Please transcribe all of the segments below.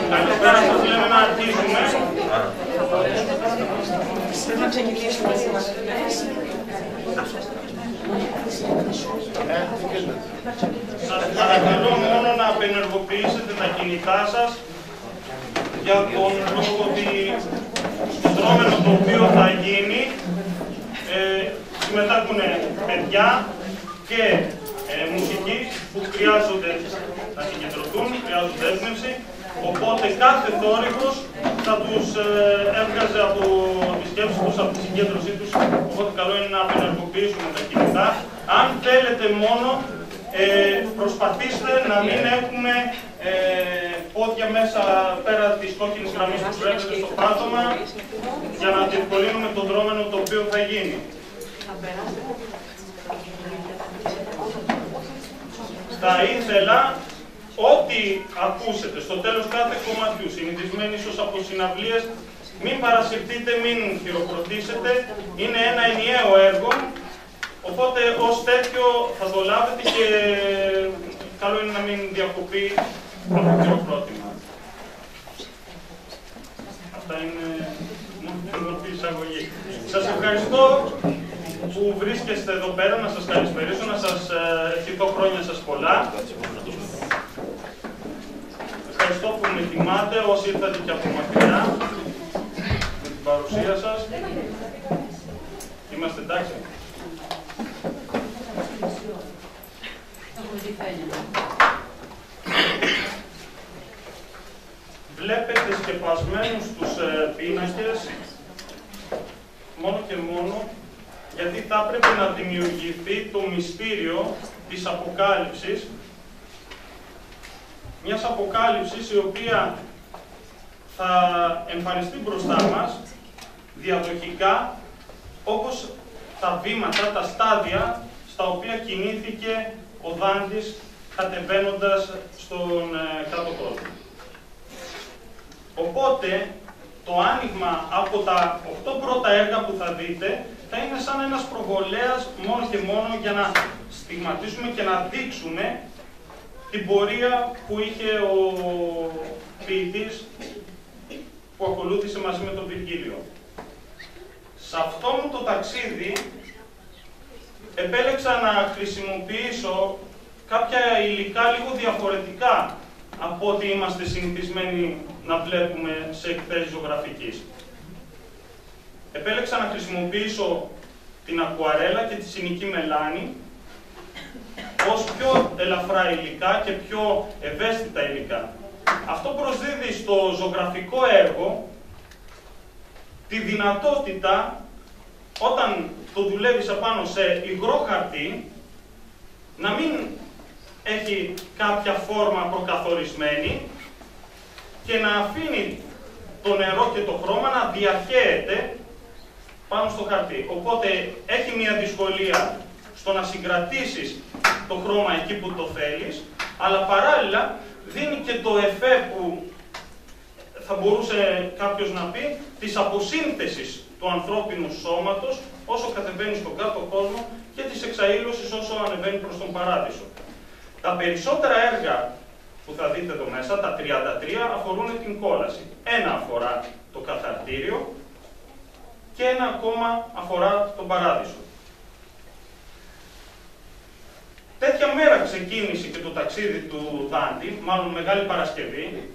Καλησπέρα σας, λέμε να αρχίσουμε. Πρέπει να ξεκινήσουμε. Σας παρακαλώ μόνο να απενεργοποιήσετε τα κινητά σας για τον λόγο ότι στο δρόμενο το οποίο θα γίνει συμμετάχουν παιδιά και μουσική που χρειάζονται να συγκεντρωθούν, χρειάζονται έμπνευση. Οπότε κάθε θόρυβος θα τους έβγαζε από τις σκέψεις τους, από τη συγκέντρωσή τους. Οπότε καλό είναι να απενεργοποιήσουμε τα κινητά. Αν θέλετε μόνο, προσπαθήστε να μην έχουμε πόδια μέσα πέρα της κόκκινης γραμμής που βρέχεται στο πάτωμα για να διευκολύνουμε τον δρόμενο το οποίο θα γίνει. Θα ήθελα ό,τι ακούσετε στο τέλος κάθε κομματιού, συνηθισμένοι ίσως από συναυλίες, μην παρασυρθείτε, μην χειροκροτήσετε. Είναι ένα ενιαίο έργο, οπότε ως τέτοιο θα το λάβετε και καλό είναι να μην διακοπεί από το χειροκρότημα. Αυτά είναι μόνο η εισαγωγή. Σας ευχαριστώ που βρίσκεστε εδώ πέρα, να σας καλησπερίσω, να σας ευχηθώ χρόνια σας πολλά. Ευχαριστώ που με τιμάτε όσοι ήρθατε και από μακριά με την παρουσία σας. Είμαστε εντάξει. Βλέπετε σκεπασμένους τους πίνακες μόνο και μόνο γιατί θα έπρεπε να δημιουργηθεί το μυστήριο της αποκάλυψης, μιας αποκάλυψης η οποία θα εμφανιστεί μπροστά μας διαδοχικά όπως τα βήματα, τα στάδια στα οποία κινήθηκε ο Δάντης κατεβαίνοντας στον κάτω κόσμο. Οπότε, το άνοιγμα από τα 8 πρώτα έργα που θα δείτε θα είναι σαν ένας προβολέας μόνο και μόνο για να στιγματίσουμε και να δείξουμε την πορεία που είχε ο ποιητής που ακολούθησε μαζί με τον Βυργίλιο. Σε αυτό μου το ταξίδι επέλεξα να χρησιμοποιήσω κάποια υλικά λίγο διαφορετικά από ό,τι είμαστε συνηθισμένοι να βλέπουμε σε εκθέσεις ζωγραφικής. Επέλεξα να χρησιμοποιήσω την ακουαρέλα και τη συνική μελάνη ως πιο ελαφρά υλικά και πιο ευαίσθητα υλικά. Αυτό προσδίδει στο ζωγραφικό έργο τη δυνατότητα, όταν το δουλεύεις απάνω σε υγρό χαρτί, να μην έχει κάποια φόρμα προκαθορισμένη και να αφήνει το νερό και το χρώμα να διαχέεται πάνω στο χαρτί. Οπότε έχει μια δυσκολία στο να συγκρατήσεις το χρώμα εκεί που το θέλεις, αλλά παράλληλα δίνει και το εφέ που θα μπορούσε κάποιος να πει της αποσύνθεσης του ανθρώπινου σώματος όσο κατεβαίνει στον κάτω κόσμο και της εξαήλωσης όσο ανεβαίνει προς τον παράδεισο. Τα περισσότερα έργα που θα δείτε εδώ μέσα, τα 33, αφορούν την κόλαση. Ένα αφορά το καθαρτήριο και ένα ακόμα αφορά τον παράδεισο. Τέτοια μέρα ξεκίνησε και το ταξίδι του Δάντη, μάλλον Μεγάλη Παρασκευή,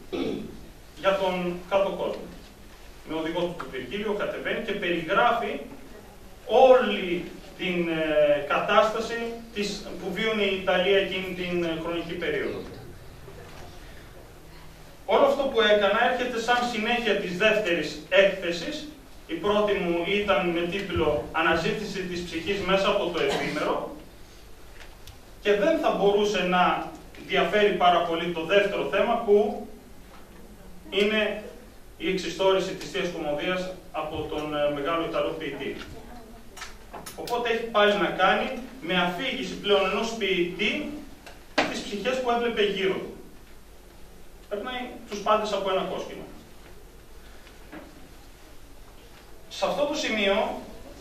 για τον κάτω κόσμο. Με οδηγό του Βυργίλιο κατεβαίνει και περιγράφει όλη την κατάσταση που βίωνε η Ιταλία εκείνη την χρονική περίοδο. Όλο αυτό που έκανα έρχεται σαν συνέχεια της δεύτερης έκθεσης. Η πρώτη μου ήταν με τίτλο «Αναζήτηση της ψυχής μέσα από το εφήμερο» και δεν θα μπορούσε να διαφέρει πάρα πολύ το δεύτερο θέμα που είναι η εξιστόρηση της Θείας Κωμωδίας από τον μεγάλο Ιταλό ποιητή. Οπότε έχει πάλι να κάνει με αφήγηση πλέον ενός ποιητή τις ψυχές που έβλεπε γύρω του. Περνάει τους πάντες από ένα κόσκινο. Σε αυτό το σημείο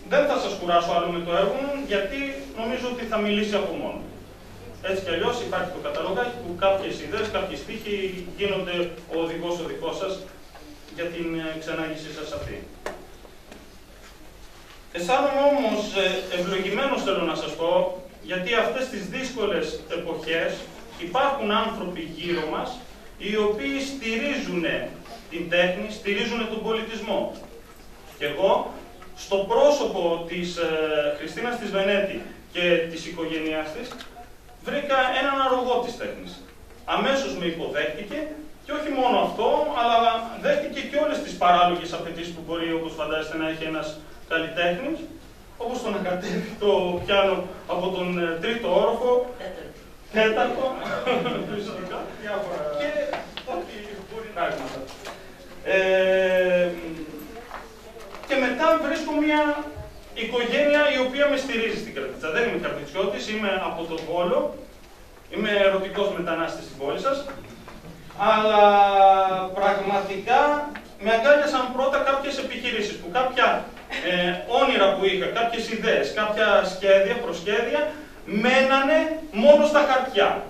δεν θα σας κουράσω άλλο με το έργο μου, γιατί νομίζω ότι θα μιλήσει από μόνο. Έτσι κι αλλιώς υπάρχει το καταλογάκι που κάποιες ιδέες, κάποιοι στίχοι γίνονται ο οδηγός ο δικός σας για την ξενάγησή σας αυτή. Αισθάνομαι όμως ευλογημένος, θέλω να σας πω, γιατί αυτές τις δύσκολες εποχές υπάρχουν άνθρωποι γύρω μας οι οποίοι στηρίζουν την τέχνη, στηρίζουν τον πολιτισμό. Και εγώ, στο πρόσωπο της Χριστίνας της Βενέτη και της οικογένειάς της, βρήκα έναν αρρωγό της τέχνης. Αμέσως με υποδέχτηκε και όχι μόνο αυτό, αλλά δέχτηκε και όλες τις παράλογες απαιτήσεις που μπορεί, όπως φαντάζεστε, να έχει ένας καλλιτέχνης, όπως το να κατέβει το πιάνο από τον τρίτο όροφο, τέταρτο, και ό,τι μπορεί πράγματα. Και μετά βρίσκω μια οικογένεια η οποία με στηρίζει στην Κρατίτσα. Δεν είμαι κρατιτσιώτης, είμαι από τον Βόλο, είμαι ερωτικός μετανάστης στην πόλη σας, αλλά πραγματικά με αγκάλιασαν πρώτα κάποιες επιχειρήσεις που κάποια όνειρα που είχα, κάποιες ιδέες, κάποια σχέδια, προσχέδια, μένανε μόνο στα χαρτιά.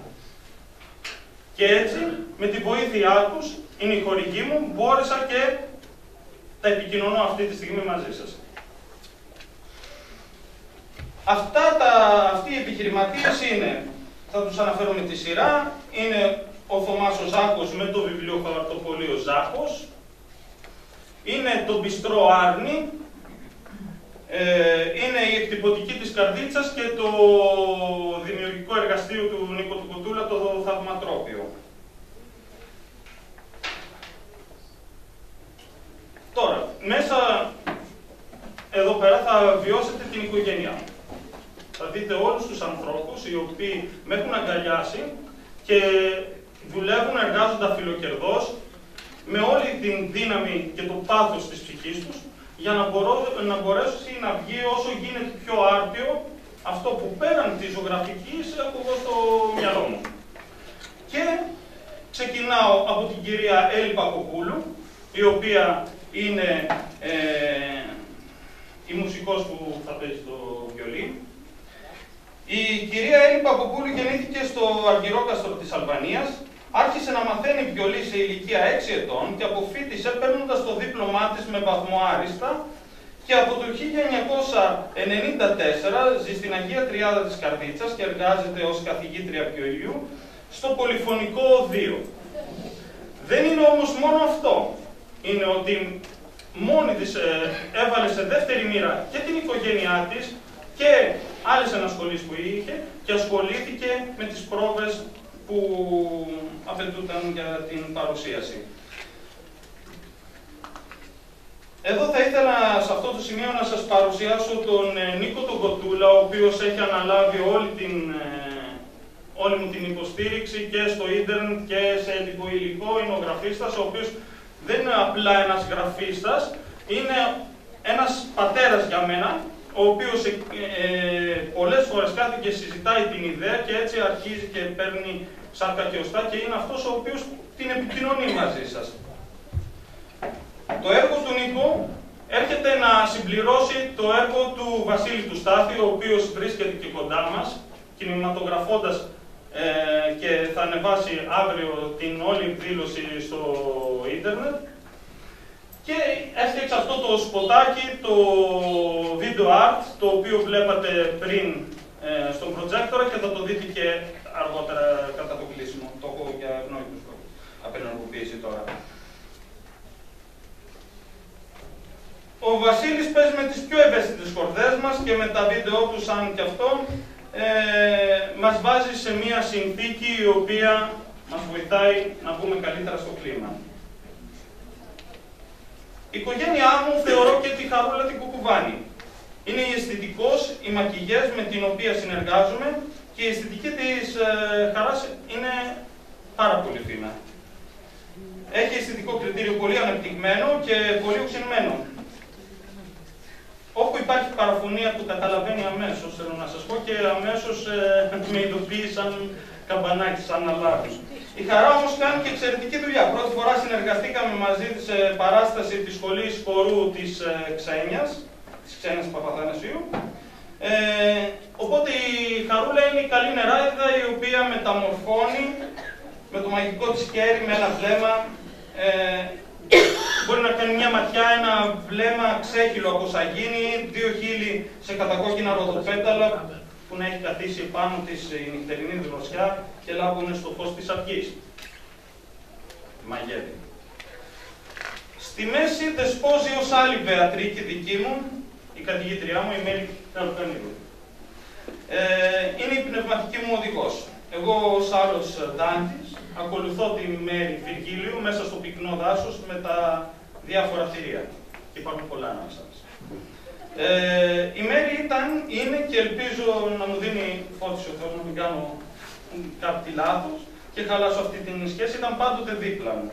Και έτσι, με τη βοήθειά τους, είναι η χορηγή μου, μπόρεσα και τα επικοινωνώ αυτή τη στιγμή μαζί σας. Αυτοί οι επιχειρηματίες είναι, θα τους αναφέρω με τη σειρά, είναι ο Θωμάς ο Ζάκος με το βιβλίο χαρτοπολείο Ζάκος, είναι το Μπιστρό Άρνη, είναι η εκτυπωτική της Καρδίτσας και το δημιουργικό εργαστήριο του Νίκο του Κουτούλα, το Θαυματρόπιο. Τώρα, μέσα εδώ πέρα θα βιώσετε την οικογένειά μου. Θα δείτε όλους τους ανθρώπους οι οποίοι με έχουν αγκαλιάσει και δουλεύουν, εργάζονται αφιλοκερδώς, με όλη την δύναμη και το πάθος της ψυχής τους, για να μπορέσει να βγει όσο γίνεται πιο άρτιο αυτό που πέραν της ζωγραφικής έχω εγώ στο μυαλό μου. Και ξεκινάω από την κυρία Έλλη Παποπούλου, η οποία είναι η μουσικός που θα παίζει το βιολί. Η κυρία Έλλη Παποπούλου γεννήθηκε στο Αργυρόκαστρο της Αλβανίας, άρχισε να μαθαίνει βιολί σε ηλικία 6 ετών και αποφοίτησε παίρνοντας το δίπλωμά της με βαθμό άριστα και από το 1994 ζει στην Αγία Τριάδα της Καρδίτσας και εργάζεται ως καθηγήτρια βιολιού στο Πολυφωνικό Οδείο. Δεν είναι όμως μόνο αυτό. Είναι ότι μόνη της έβαλε σε δεύτερη μοίρα και την οικογένειά της και άλλες ενασχολήσεις που είχε και ασχολήθηκε με τις πρόβες που απαιτούνταν για την παρουσίαση. Εδώ θα ήθελα σε αυτό το σημείο να σας παρουσιάσω τον Νίκο τον Κοτούλα, ο οποίος έχει αναλάβει όλη μου την υποστήριξη και στο ίντερνετ και σε έντυπο υλικό. Είναι ο γραφίστας, ο οποίος δεν είναι απλά ένας γραφίστας, είναι ένας πατέρας για μένα, ο οποίος πολλές φορές κάθεται και συζητάει την ιδέα και έτσι αρχίζει και παίρνει σάρκα και οστά και είναι αυτός ο οποίος την επικοινωνεί μαζί σας. Το έργο του Νίκο έρχεται να συμπληρώσει το έργο του Βασίλη του Στάθη, ο οποίος βρίσκεται και κοντά μας, κινηματογραφώντας και θα ανεβάσει αύριο την όλη εκδήλωση στο ίντερνετ. Και έφτιαξε αυτό το σποτάκι, το video art, το οποίο βλέπατε πριν στον projector και θα το δείτε και αργότερα κατά το κλείσιμο. Το έχω για ευνόητους λόγους. Απενεργοποίηση τώρα. Ο Βασίλης παίζει με τις πιο ευαίσθητες κορδές μας και με τα βίντεο του σαν και αυτό μας βάζει σε μια συνθήκη η οποία μας βοηθάει να μπούμε καλύτερα στο κλίμα. Η οικογένειά μου θεωρώ και τη Χαρούλα την Κουκουβάνη. Είναι η αισθητικός, η μακιγιές με την οποία συνεργάζομαι και η αισθητική της Χαράς είναι πάρα πολύ φίνα. Έχει αισθητικό κριτήριο πολύ ανεπτυγμένο και πολύ οξυνμένο. Όπου υπάρχει παραφωνία του καταλαβαίνει αμέσως, θέλω να σας πω, και αμέσως με ειδοποιεί σαν καμπανάκι, σαν αλάρους. Η Χαρά όμως κάνει και εξαιρετική δουλειά. Πρώτη φορά συνεργαστήκαμε μαζί της σε παράσταση της σχολής χορού της Ξένιας Παπαθανασίου, Οπότε η Χαρούλα είναι η καλή νεράιδα η οποία μεταμορφώνει με το μαγικό της χέρι, με ένα βλέμμα, μπορεί να κάνει μια ματιά, ένα βλέμμα ξέχυλο από σαγίνη, 2 χείλη σε κατακόκκινα ροδοπέταλα που να έχει καθίσει επάνω της η νυχτερινή δροσιά και λάβουν στο φως της αυγής. Μαγέτη. Στη μέση δεσπόζει ως άλλη Βεατρίκη δική μου, η καθηγήτριά μου, η Μέρη Καρουκανίδου. Είναι η πνευματική μου οδηγός. Εγώ ως άλλος Δάντης ακολουθώ τη Μέρη Βυργίλιου μέσα στο πυκνό δάσος με τα διάφορα θηρία. Και υπάρχουν πολλά ανάμεσα. Η Μέρη είναι και ελπίζω να μου δίνει φώτιση ο Θεός να μην κάνω κάτι λάθος και χαλάσω αυτή την σχέση, ήταν πάντοτε δίπλα μου.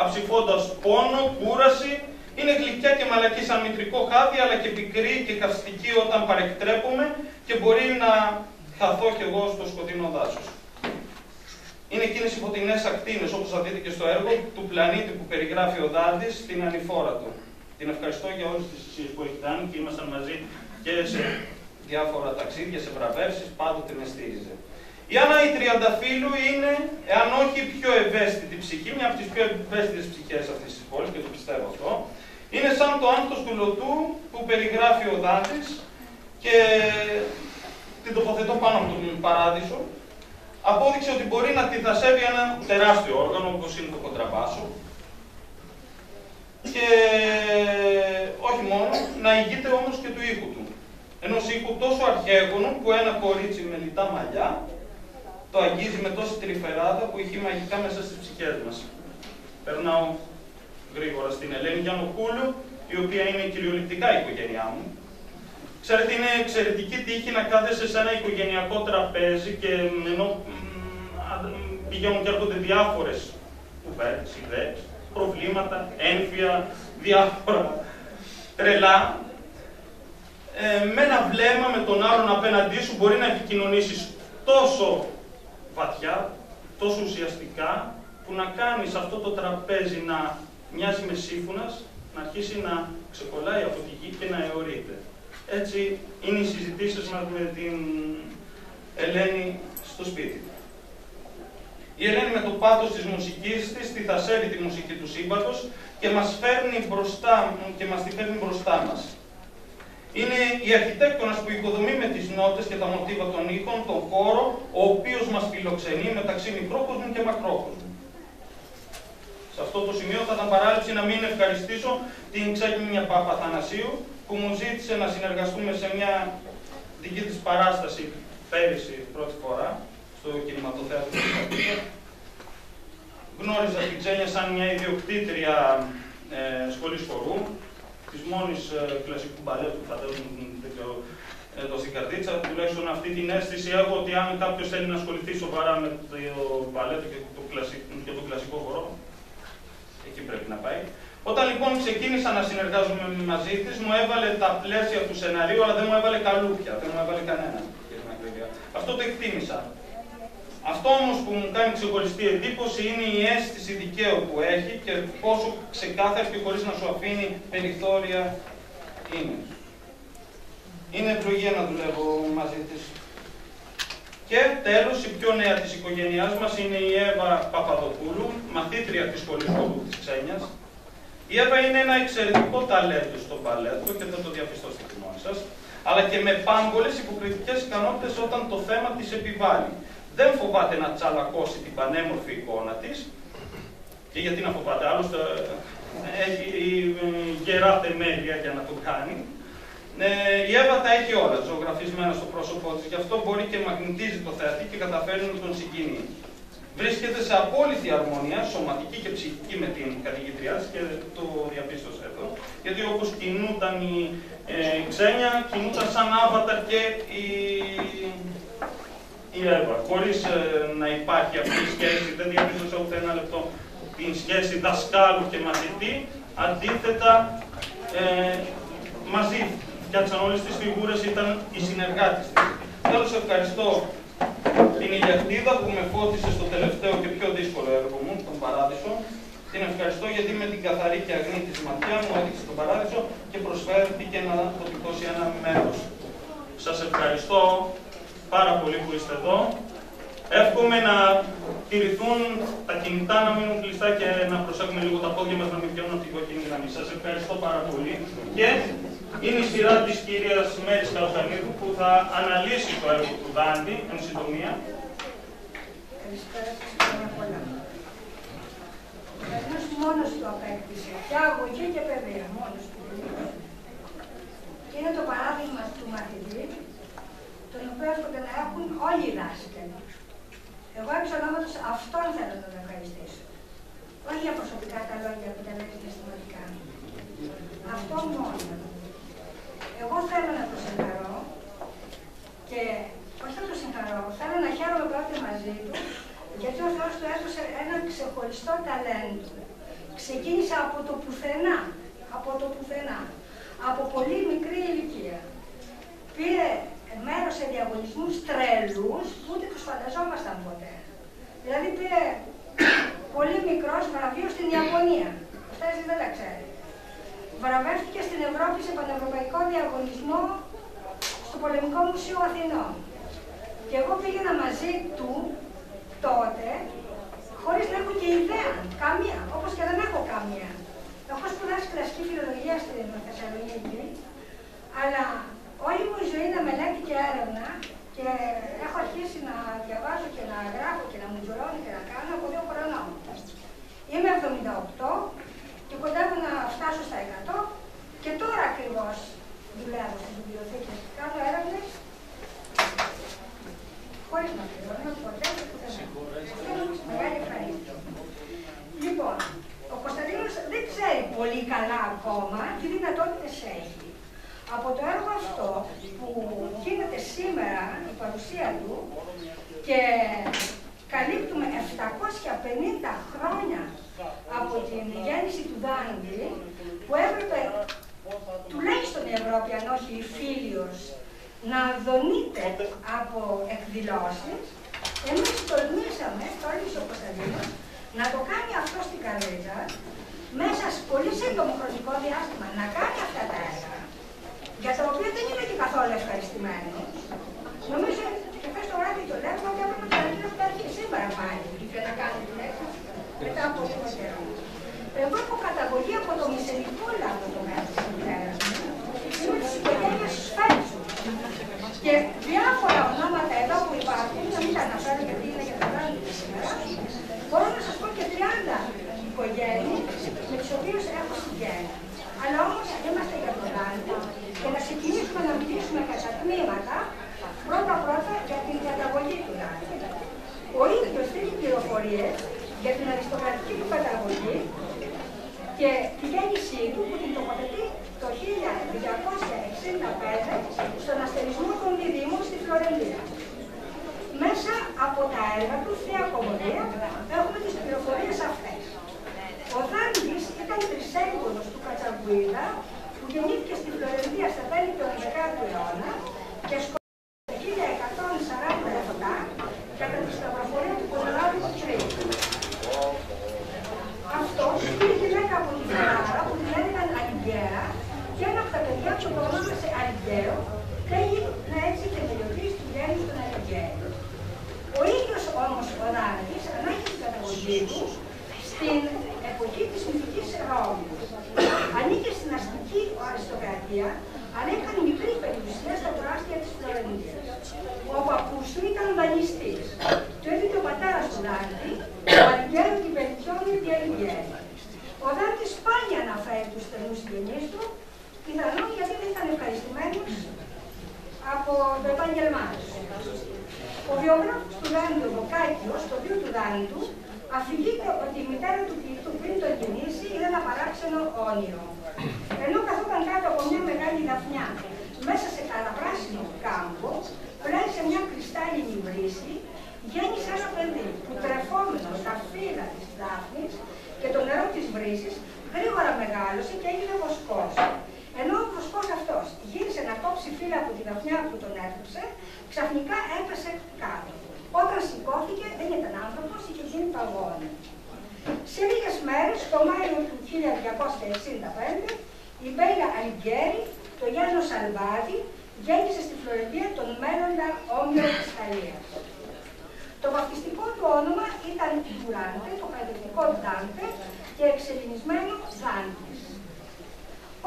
Αψηφώντας πόνο, κούραση, είναι γλυκιά και μαλακή σαν μητρικό χάδι, αλλά και πικρή και καυστική όταν παρεκτρέπομαι και μπορεί να χαθώ κι εγώ στο σκοτεινό δάσος. Είναι εκείνες οι φωτεινές ακτίνες, όπως θα δείτε και στο έργο, του πλανήτη που περιγράφει ο Δάντης στην ανηφόρα του. Την ευχαριστώ για όλες τις θυσίες που έχει κάνει και ήμασταν μαζί και σε διάφορα ταξίδια, σε βραβεύσεις, πάντοτε με στήριζε. Η Άννα η Τριανταφύλου είναι, εάν όχι η πιο ευαίσθητη ψυχή, μια από τις πιο ευαίσθητες ψυχές αυτής της πόλης, και το πιστεύω αυτό, είναι σαν το άνθος του Λωτού που περιγράφει ο Δάντης και την τοποθετώ πάνω από τον Παράδεισο. Απόδειξε ότι μπορεί να τη δασεύει ένα τεράστιο όργανο, όπως είναι το κοντραμπάσο, και όχι μόνο, να ηγείται όμως και του ήχου του. Ενός ήχου τόσο αρχαίγωνου που ένα κορίτσι με λιτά μαλλιά το αγγίζει με τόση τρυφεράδα που ηχεί μαγικά μέσα στις ψυχές μας. Περνάω γρήγορα στην Ελένη Γιαννοπούλου, η οποία είναι κυριολεκτικά η οικογένειά μου. Ξέρετε, είναι εξαιρετική τύχη να κάθεσαι σε ένα οικογενειακό τραπέζι και ενώ πηγαίνουν και έρχονται διάφορες κουβέντες, ιδέες, προβλήματα, ένφια, διάφορα τρελά, με ένα βλέμμα με τον άλλον απέναντί σου μπορεί να επικοινωνήσεις τόσο βαθιά, τόσο ουσιαστικά, που να κάνεις αυτό το τραπέζι να μοιάζει με σύμφωνας, να αρχίσει να ξεκολλάει από τη γη και να αιωρείται. Έτσι είναι οι συζητήσεις μας με την Ελένη στο σπίτι. Η Ελένη με το πάθος της μουσικής της θυσιάζει τη μουσική του σύμπαντος και μας τη φέρνει μπροστά μας. Είναι η αρχιτέκτονας που οικοδομεί με τις νότες και τα μοτίβα των ήχων τον χώρο, ο οποίος μας φιλοξενεί μεταξύ μικρόκοσμου και μακρόκοσμου. Σε αυτό το σημείο θα ήταν παράληψη να μην ευχαριστήσω την Ξέγγινια Παπαθανασίου, που μου ζήτησε να συνεργαστούμε σε μια δική της παράσταση πέρυσι πρώτη φορά στο κινηματοθέατρο του Καπίτα. Γνώριζα την Ξένια σαν μια ιδιοκτήτρια σχολής χορού, της μόνης κλασικού μπαλέτου, φαντάζομαι, εδώ στην Καρδίτσα. Τουλάχιστον αυτή την αίσθηση έχω ότι αν κάποιος θέλει να ασχοληθεί σοβαρά με το μπαλέτο και το κλασικό χορό, εκεί πρέπει να πάει. Όταν λοιπόν ξεκίνησα να συνεργάζομαι μαζί της, μου έβαλε τα πλαίσια του σεναρίου, αλλά δεν μου έβαλε καλούπια, δεν μου έβαλε κανένα. Αυτό το εκτίμησα. Αυτό όμως που μου κάνει ξεχωριστή εντύπωση είναι η αίσθηση δικαίου που έχει και πόσο ξεκάθαρη και χωρίς να σου αφήνει περιθώρια είναι. Είναι ευλογία να δουλεύω μαζί της. Και τέλος, η πιο νέα της οικογένειάς μας είναι η Εύα Παπαδοπούλου, μαθήτρια της σχολής χορού της Ξένιας. Η Εύα είναι ένα εξαιρετικό ταλέντο στο μπαλέτο και δεν το διαπιστώσετε μόνοι σας, αλλά και με πάμπολες υποκριτικές ικανότητες όταν το θέμα της επιβάλλει. Δεν φοβάται να τσαλακώσει την πανέμορφη εικόνα της, και γιατί να φοβάται, άλλωστε έχει γερά θεμέλια για να το κάνει. Η Εύα τα έχει όλα ζωγραφισμένα στο πρόσωπό της, γι' αυτό μπορεί και μαγνητίζει το θεατή και καταφέρει να τον συγκινεί. Βρίσκεται σε απόλυτη αρμονία, σωματική και ψυχική, με την καθηγήτριά της και το διαπίστωσε εδώ. Γιατί όπως κινούταν η Ξένια, κινούταν σαν άβαταρ και η Εύα. Χωρίς να υπάρχει αυτή η σχέση, δεν διαπίστωσε ούτε ένα λεπτό την σχέση δασκάλου και μαθητή. Αντίθετα, μαζί φτιάξαν όλες τις φιγούρες, ήταν οι συνεργάτες της. Τέλος, ευχαριστώ την Ηλιακτίδα που με φώτισε στο τελευταίο και πιο δύσκολο έργο μου, τον Παράδεισο. Την ευχαριστώ γιατί με την καθαρή και αγνή της ματιά μου έδειξε τον Παράδεισο και προσφέρθηκε να αποτυπώσει ένα μέρος Σας ευχαριστώ πάρα πολύ που είστε εδώ. Εύχομαι να τηρηθούν τα κινητά, να μείνουν κλειστά και να προσέχουμε λίγο τα πόδια μας να μην πιάνουν από την κόκκινη γραμμή. Σας ευχαριστώ πάρα πολύ. Και είναι η σειρά της κυρίας Μέρης Καλοχανίδου που θα αναλύσει το έργο του Δάντη, εν συντομία. Καλησπέρα σας πάρα πολλά. Ο Δανός μόνος του απέκτησε και αγωγή και παιδεία, μόνος του. Και είναι το παράδειγμα του μαθητή, τον οποίο έρχονται να έχουν όλοι οι δάσκαλοι. Εγώ εξ ονόματος αυτόν θέλω να τον ευχαριστήσω. Όχι για προσωπικά τα λόγια που τα λέτε συστηματικά. Αυτό μόνο. Εγώ θέλω να το συγχαρώ και όχι να το συγχαρώ, θέλω να χαίρομαι πρώτα μαζί του, γιατί ο Θεός του έδωσε ένα ξεχωριστό ταλέντο. Ξεκίνησε από το πουθενά, από πολύ μικρή ηλικία. Πήρε μέρος σε διαγωνισμούς τρελούς που ούτε τους φανταζόμασταν ποτέ. Δηλαδή πήρε πολύ μικρός βραβείο στην Ιαπωνία. Αυτά εσείς δεν τα ξέρετε. Βραβεύτηκε στην Ευρώπη σε πανευρωπαϊκό διαγωνισμό στο Πολεμικό Μουσείο Αθηνών. Και εγώ πήγαινα μαζί του τότε, χωρίς να έχω και ιδέα, καμία, όπως και δεν έχω καμία. Έχω σπουδάσει κλασική φιλολογία στην Θεσσαλονίκη, αλλά όλη μου η ζωή είναι μελέτη και έρευνα και έχω αρχίσει να διαβάζω και να γράφω και να μου τζουρώνει και να κάνω από 2 χρονών. Είμαι 78 και κοντεύω να φτάσω στα 100 και τώρα ακριβώς δουλεύω στις βιβλιοθήκες και κάνω έρευνες χωρίς να πληρώνω ποτέ και πουθενά. Αυτό είναι όμως μεγάλη ευχαρίστηση. Λοιπόν, ο Κωνσταντίνος δεν ξέρει πολύ καλά ακόμα τι δυνατότητες έχει. Από το έργο αυτό που γίνεται σήμερα, η παρουσία του, και καλύπτουμε 750 χρόνια από την γέννηση του Δάντη, που έπρεπε τουλάχιστον η Ευρώπη, αν όχι η Φίλιος, να δονείται από εκδηλώσεις, εμείς τολμήσαμε, τόλμησε ο Κωνσταντίνος, να το κάνει αυτό στην Καρδίτσα, μέσα σε πολύ σύντομο χρονικό διάστημα, να κάνει αυτά τα έργα, για τα οποία δεν είμαι και καθόλου ευχαριστημένος. Νομίζω και χθες το βράδυ το λέγαμε ότι έπρεπε να αρχίσει σήμερα πάλι και να κάνει την έκθεση μετά από λίγο καιρό. Εγώ έχω καταγωγή από το μισελικό λαό το μέρος της μητέρας μου. Είμαι της οικογένειας Σφαίτσου. Και διάφορα ονόματα εδώ που υπάρχουν, να μην τα αναφέρω γιατί είναι για τα βράδυ σήμερα, μπορώ να σας πω και 30 οικογένειες με τις οποίες έχω συγγένεια. Αλλά όμως είμαστε για τον Δάντη και να ξεκινήσουμε να μιλήσουμε κατά τμήματα πρώτα για την καταγωγή του Δάντη. Ο ίδιος δίνει πληροφορίες για την αριστοκρατική του καταγωγή και τη γέννησή του που την τοποθετεί το 1265 στον αστερισμό των διδήμων στη Φλωρεντία. Μέσα από τα έργα του, Θεία Κομμωδία, έχουμε τις πληροφορίες αυτές. Ο Δάντης ήταν τρισέγγονος του Κατσαγκουίδα, που γεννήθηκε στη Φλωρεντία στα τέλη του 11ου αιώνα και σκοτώθηκε το 1147 κατά τη σταυροφορία του Κωνσταντίνου του Τρίτου. Αυτός πήρε γυναίκα από τη Φεράρα που την έλεγαν Αλιγκέρα και ένα από τα παιδιά που το ονόμασε Αλιγκέο και έγινε έτσι θεμελιωτής του γέννους των Αλιγκέρων. Ο ίδιος όμως ο Δάντης ανάγει την καταγωγή του στην εποχή της μυθικής Ρώμης. Ανήκε στην αστική αριστοκρατία, αλλά είχαν μικρή περιουσία στα προάστια της Φλωρεντίας. Ο παππούς του ήταν δανειστής. Το ίδιο και ο πατέρας του Δάντη, ο Αλιγκέρο την Πελτιώνη τη Αλιγκέρη. Ο Δάντης σπάνια αναφέρει τους στενούς συγγενείς του, πιθανόν γιατί δεν ήταν ευχαριστημένος από το επάγγελμά του. Ο βιογράφος του Δάντη, ο Βοκάκιος, το βίο του Δάντου, αφηγείται ότι η μητέρα του Χριστού πριν τον γεννήσει είδε ένα παράξενο όνειρο. Ενώ καθόταν κάτω από μια μεγάλη δαφνιά, μέσα σε καραπράσινο κάμπο, πλάι σε μια κρυστάλλινη βρύση, γέννησε ένα παιδί που τρεφόμενο στα φύλλα της δάφνης και το νερό της βρύσης, γρήγορα μεγάλωσε και έγινε βοσκός. Ενώ ο βοσκός αυτός γύρισε να κόψει φύλλα από τη δαφνιά που τον έφτιαξε, ξαφνικά έπεσε κάτω. Όταν σηκώθηκε, δεν ήταν άνθρωπος, είχε γίνει παγόνι. Σε λίγες μέρες, το Μάιο του 1265, η Μπέλα Αλιγκέρη, το Γιάννο Σαλβάτη γέννησε στη Φλωρεντία τον μέλλοντα όμηρο της Γαλλίας. Το βαπτιστικό του όνομα ήταν Ντουράντε, το κατοικικό Ντάντε και εξελληνισμένο Δάντης.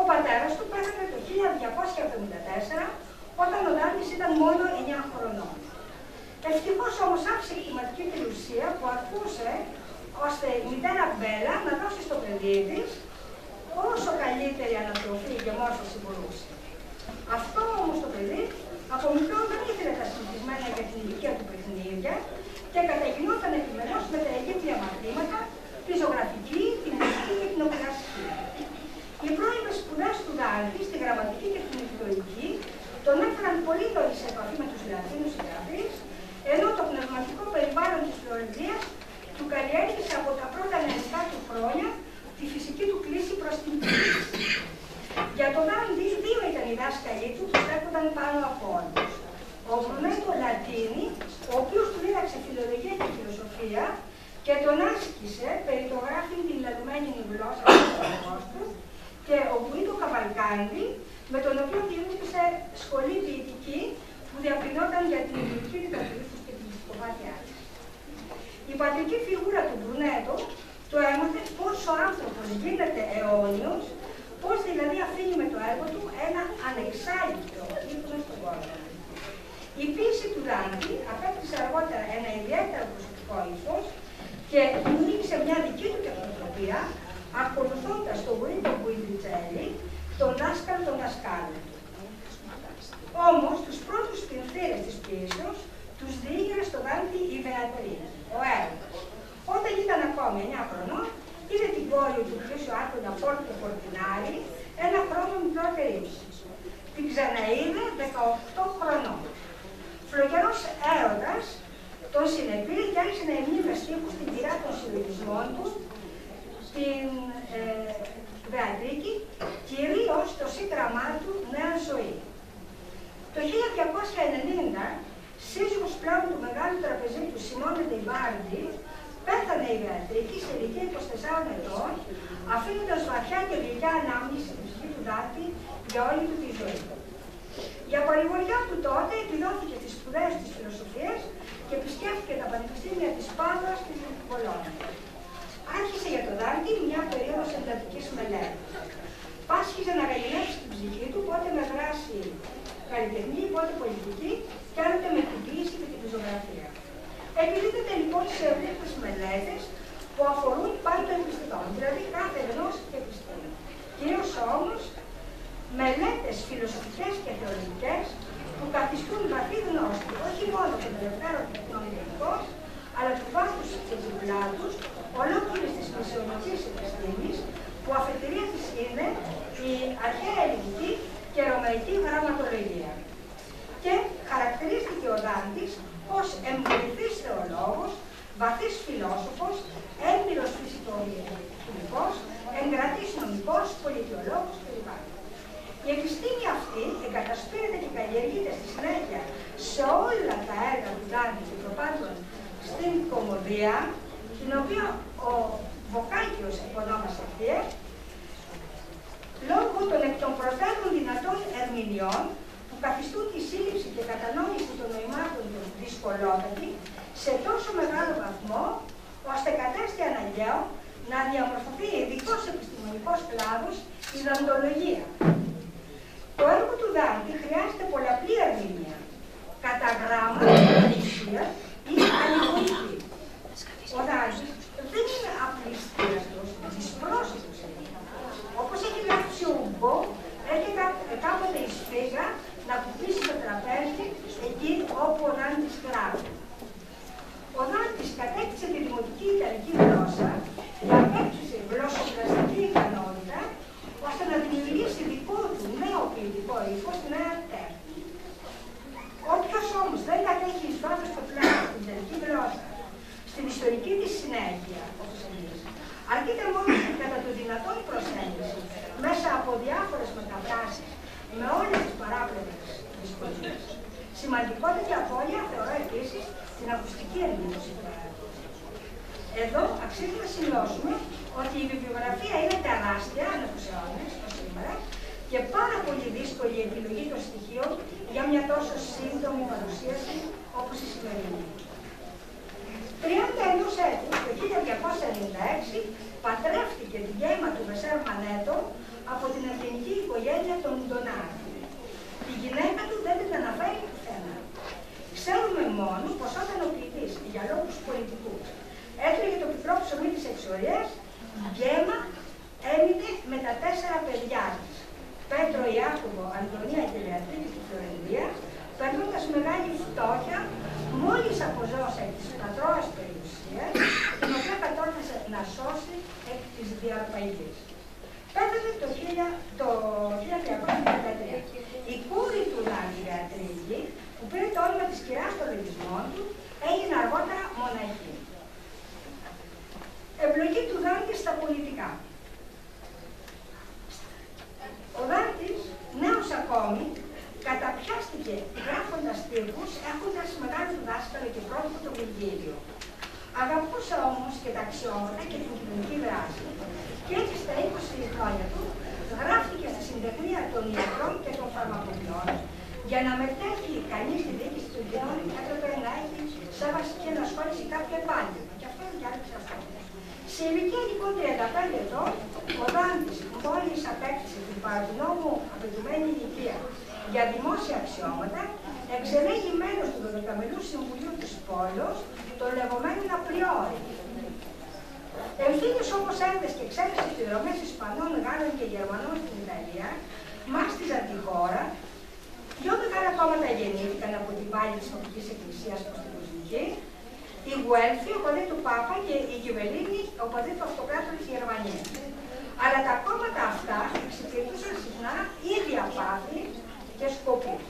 Ο πατέρας του πέθανε το 1274, όταν ο Δάντης ήταν μόνο 9 χρονών. Ευτυχώς όμως άφησε κτηματική περιουσία που αρκούσε ώστε η μητέρα Μπέλα να δώσει στο παιδί της όσο καλύτερη ανατροφή και μόρφωση μπορούσε. Αυτό όμως το παιδί από μικρό δεν ήθελε τα συνηθισμένα για την ηλικία του παιχνίδια και καταγινόταν επιμελώς με τα αιγύπτια μαθήματα, τη ζωγραφική, την μουσική και την οπεραστική. Οι πρώιμες σπουδές του Δάντη στη γραμματική και την ιστορική τον έφεραν πολύ νωρίς σε επαφή με τους Λατίνους συγγραφείς, ενώ το πνευματικό περιβάλλον της Φλωρεντίας του καλλιέργησε από τα πρώτα νεανικά του χρόνια τη φυσική του κλίση προς την κρίση. Για τον Δάντη, δύο ήταν οι δάσκαλοι του που στέκονταν πάνω από όλους. Ο Μπρουνέτο Λατίνη, ο οποίος του δίδαξε φιλολογία και φιλοσοφία και τον άσκησε περιτογράφην την λατωμένη γλώσσα του, και ο Γκουίντο Καβαλκάντι, με τον οποίο δημιούργησε σχολή ποιητική που διαπληνόταν για την ιδιωτικότητα του ύφους και την ψυχοπάθειά της. Η πατρική φιγούρα του Μπρουνέτο του έμαθε πώς ο άνθρωπος γίνεται αιώνιος, πώς δηλαδή αφήνει με το έργο του ένα ανεξάλληπτο ύπνο στον κόσμο. Η ποίηση του Δάντη απέκτησε αργότερα ένα ιδιαίτερο προσωπικό ύφος και δημιούργησε μια δική του τεχνοτροπία, ακολουθώντας τον Γκουίντο Μπουιντιτσέλη, τον δάσκαλο των δασκάλων του. Όμως, τους πρώτους πενθήρες της ποίησεως τους διήγερε στο Δάντη η Βεατρίνα, ο έρωτας. Όταν ήταν ακόμη 9 χρονών, είδε την κόρη του Χρήσου Άρχοντα Πόρτο Πορτινάρη, ένα χρόνο μικρότερη της. Την ξαναείδε 18 χρονών. Φλογερός έρωτας τον συνεπήρε και άρχισε να ερμηνεύει με στίχους την πειρά των συλλογισμών του, την Βεατρίκη, κυρίως το σύγγραμμά του Νέα Ζωή. Το 1290, σύζυγος πλέον του μεγάλου τραπεζίτου Σιμώνε Ντεϊμπάρντι, πέθανε η Βεατρίκη σε ηλικία 24 ετών, αφήνοντας βαθιά και γλυκιά ανάμνηση στη ψυχή του Δάντη για όλη του τη ζωή. Για παρηγοριά του τότε επιδόθηκε τις σπουδές της φιλοσοφίας και επισκέφθηκε τα πανεπιστήμια της Πάδουας και της Μπολόνια. Άρχισε για τον Δάντη μια περίοδος εντατικής μελέτης. Πάσχιζε να γαληνεύσει την ψυχή του, πότε με δράση καλλιτεχνική, πότε πολιτική, και άλλοτε με την ποίηση και την ζωγραφία. Επιδίδεται λοιπόν σε ευρύτερες μελέτες που αφορούν πάντα το επιστημόν, δηλαδή κάθε γνώση και επιστήμη. Κυρίως όμως μελέτες φιλοσοφικές και θεωρητικές που καθιστούν βαθύ γνώστη όχι μόνο των ελευθέρων τεχνών γενικώς, αλλά του βάθους και του πλάτους ολόκληρης της μεσαιωνικής επιστήμης, που αφετηρία της είναι η αρχαία ελληνική και ρωμαϊκή γραμματολογία. Και χαρακτηρίστηκε ο Δάντης ως εμπορηθής θεολόγος, βαθύς φιλόσοφος, έμπειρος φυσικοχημικός, εγκρατής νομικός, πολιτιολόγος κλπ. Η επιστήμη αυτή εγκατασπείρεται και καλλιεργείται στη συνέχεια σε όλα τα έργα του Δάντη και προπάντων στην Κομμωδία, την οποία ο Βοκάκιος επωνόμασε ευθεία, λόγω των εκ των προτέρων δυνατών ερμηνειών που καθιστούν τη σύλληψη και κατανόηση των νοημάτων του δυσκολότατη σε τόσο μεγάλο βαθμό, ώστε κατέστη αναγκαίο να διαμορφωθεί ειδικός επιστημονικός κλάδος, η δαντολογία. Το έργο του Δάντη χρειάζεται πολλαπλή ερμηνεία, κατά γράμμα, ουσία ή αλληγορική. Ο Δάντης δεν είναι απληστήραστος, δυσπρόσιτος. Όπως έχει γράψει ο Ουγκό, έρχεται κάποτε η σφίγγα να κουπίσει το τραπέζι εκεί όπου ο Δάντης γράφει. Ο Δάντης κατέκτησε τη δημοτική ιταλική γλώσσα και απέκτησε γλωσσοπλαστική ικανότητα, ώστε να δημιουργήσει δικό του νέο ποιητικό ύφος στη νέα τέχνη. Όποιος όμως δεν κατέχει εις βάθος το πλάνο στην ιταλική γλώσσα, στην ιστορική της συνέχεια, όπως εμείς, αρκείται μόνο κατά το δυνατόν προσέγγιση μέσα από διάφορες μεταφράσεις με όλες τις παράπλευρες δυσκολίες. Σημαντικότερη απώλεια θεωρώ επίσης την ακουστική ερμήνευση του έργου. Εδώ αξίζει να σημειώσουμε ότι η βιβλιογραφία είναι τεράστια ανά τους αιώνες σήμερα και πάρα πολύ δύσκολη η επιλογή των στοιχείων τόσο σύντομη παρουσίαση όπως η σημερινή. 31 έτους, το 1296, πατρεύτηκε τη γέμα του Μεσσέρ Μανέτο από την ελληνική οικογένεια των Ντονάρη. Η γυναίκα του δεν την αναφέρει πουθενά. Ξέρουμε μόνο πως όταν ο ποιητής για λόγους πολιτικούς έτρωγε το πικρό ψωμί της εξορίας, η γέμα έμεινε με τα 4 παιδιά της, Πέτρο, Ιάκωβο, Αντωνία και Λεατρίκη στη Φλωρεντία, περνώντας μεγάλη φτώχεια, μόλις αποζώσε της πατρόας περιουσίας, την οποία κατόρθωσε να σώσει εκ της διαρπαγής. Πέθανε το 1353. Η κούρη του Λάγκη Λεατρίκη, που πήρε το όνομα της κυράς των λογισμών του, έγινε αργότερα μοναχή. Εμπλοκή του Δάντη στα πολιτικά. Ο Δάντης, νέος ακόμη, καταπιάστηκε γράφοντας στίχους, έχοντας μεγάλο δάσκαλο και πρότυπο το Βυργίλιο. Αγαπούσε όμως και τα αξιώματα και την κοινωνική δράση. Και έτσι στα 20 χρόνια του γράφτηκε στη συντεχνία των ιατρών και των φαρμακοποιών. Για να μετέχει κανείς στη διοίκηση του κοινών, έπρεπε να έχει σαν βασική ενασχόληση κάποιο επάγγελμα. Και αυτό διάλεξε αυτό. Σε ηλικία λοιπόν 35 ετών, ο Δάντης μόλις απέκτησε την παραδεινόμου απαιτουμένη ηλικία για δημόσια αξιώματα, εξελέγει μέλος του 12μελού Συμβουλίου της Πόλεως, των λεγόμενων Απριόρι. Ευθύνες όπως έδες και εξαίρεση επιδρομές Ισπανών, Γάλλων και Γερμανών στην Ιταλία, μάστιζαν τη χώρα. Δυο μεγάλα κόμματα γεννήθηκαν από την πάλη της Τοπικής Εκκλησίας προς την Κοσμική, οι Γουέλφοι, ο παδί του Πάπα, και οι Γιβελίνοι, ο παδί του Αυτοκράτορ της Γερμανίας. Αλλά τα κόμματα αυτά εξυπηρετούσαν συχνά ίδια πάθη και σκοπούς.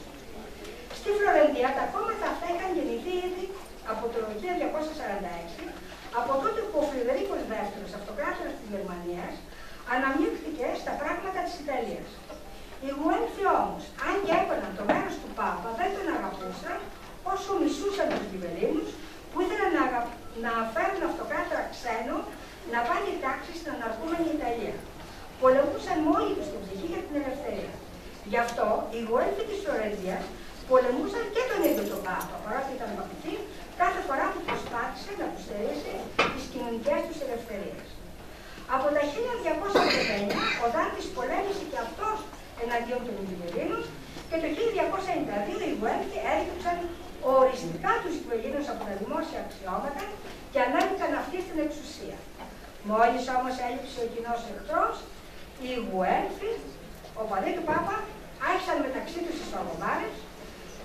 Στη Φλωρεντία τα κόμματα αυτά είχαν γεννηθεί ήδη από το 1246, από τότε που ο Φρυδερίκος δεύτερος, Αυτοκράτορας της Γερμανίας, αναμειχθήκε στα πράγματα της Ιταλίας. Οι Γουέλφοι όμως, αν και έπαιρναν το μέρος του Πάπα, δεν τον αγαπούσαν όσο μισούσαν τους Γιβελίνους, που ήθελαν να φέρουν αυτοκράτορα ξένο να βάλει τάξη στην αναρχούμενη Ιταλία. Πολεμούσαν μόνοι τους την ψυχή για την ελευθερία. Γι' αυτό οι Γουέλφοι της Φλωρεντίας πολεμούσαν και τον ίδιο τον Πάπα, παρότι ήταν παπητή, κάθε φορά που προσπάθησε να του στερήσει τις κοινωνικές τους ελευθερίες. Από τα 1289 ο Δάντης πολέμησε και αυτός εναντίον των Γιβελίνων και το 1292 οι Γουέλφοι έριξαν οριστικά τους οικογένειους από τα δημόσια αξιώματα και ανέβηκαν αυτοί στην εξουσία. Μόλις όμως έλειψε ο κοινός εχθρός, οι Γουέλφοι, ο παδί του Πάπα, άρχισαν μεταξύ τους τις παγωβάρες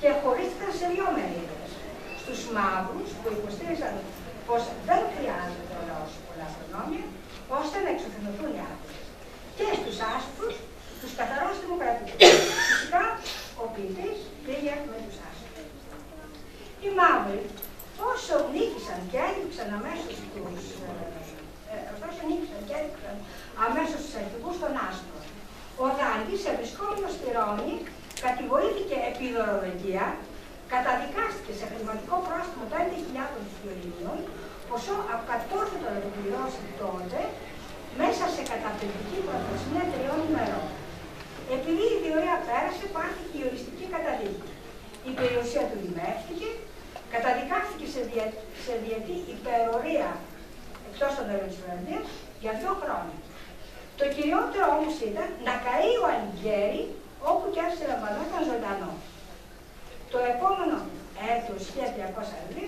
και χωρίστηκαν σε δύο μερίδες. Στους μαύρους που υποστήριζαν πως δεν χρειάζεται ο λαός πολλά προνόμια, ώστε να εξουθενωθούν οι άπειρες. Και στους άσπρους, τους καθαρούς δημοκρατικούς. Φυσικά, ο ποιητής πήγε με τους άσπρους. Οι μαύροι, όσο νίκησαν και έδειξαν αμέσως τους αρχηγούς των άσπρων, ο Δάντης, ευρισκόμενος στη Ρώμη, κατηγορήθηκε επί δωροδοκία, καταδικάστηκε σε χρηματικό πρόστιμο 5.000 φιωρίνων, ποσό ακατόρθωτο να το πληρώσει τότε, μέσα σε καταπληκτική προθεσμία 3 ημερών. Επειδή η διορία πέρασε, πάρθηκε η οριστική καταδίκη. Η περιουσία του δημεύτηκε, καταδικάστηκε σε διετή υπερορία εκτός των όρων της Φλωρεντίας για 2 χρόνια. Το κυριότερο όμως ήταν να καεί ο Αλιγιέρη όπου και αν συλλαμβανόταν ζωντανό. Το επόμενο έτος 1303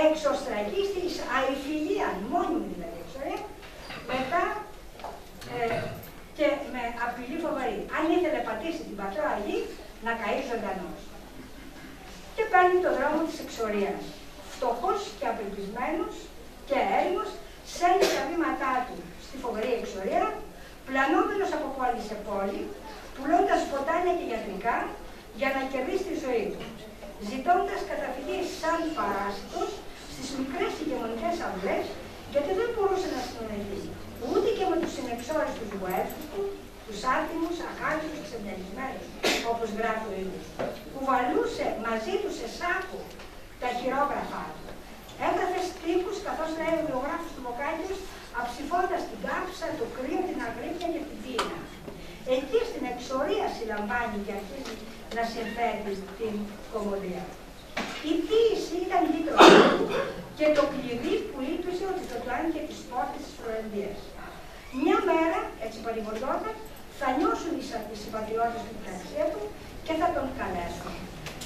εξωστραγίστηκε εις αηφιλίαν, μόνιμη δηλαδή εξορία, μετά και με απειλή φοβερή. Αν ήθελε πατήσει την πατρόα γη, να καεί ζωντανός. Και παίρνει το δρόμο της εξορίας. Φτωχός και απελπισμένος και έρημος, σέρνει τα βήματά του στη φοβερή εξορία, πλανόμενος από πόλη σε πόλη, πουλώντας ποτάνια και γιατρικά για να κερδίσει τη ζωή του, ζητώντας καταφυγή σαν παράσιτος στις μικρές ηγεμονικές αυλές, γιατί δεν μπορούσε να συνεννοηθεί ούτε και με τους συνεξόριστους Γουέλφους του, τους άτιμους, ακάλυπτους, ξεμπνελισμένους, όπως γράφει ο ίδιος, που βαλούσε μαζί του σε σάκου τα χειρόγραφά του. Έγραφε στίχους, καθώς λέει ο βιογράφος του Βοκάκης, αψηφώντας την κάψα, το κρύο, την αγρύπνια και την πείνα. Εκεί στην εξορία συλλαμβάνει και αρχίζει να συνθέτει την κομμωδία. Η ποίηση ήταν γείτονα και το κλειδί που ήλπιζε ότι το άνοιγε τις πόρτες της Φλωρεντίας. Μια μέρα, έτσι παρηγορδόταν, θα νιώσουν οι συμπατριώτες του ταξίδου και θα τον καλέσουν.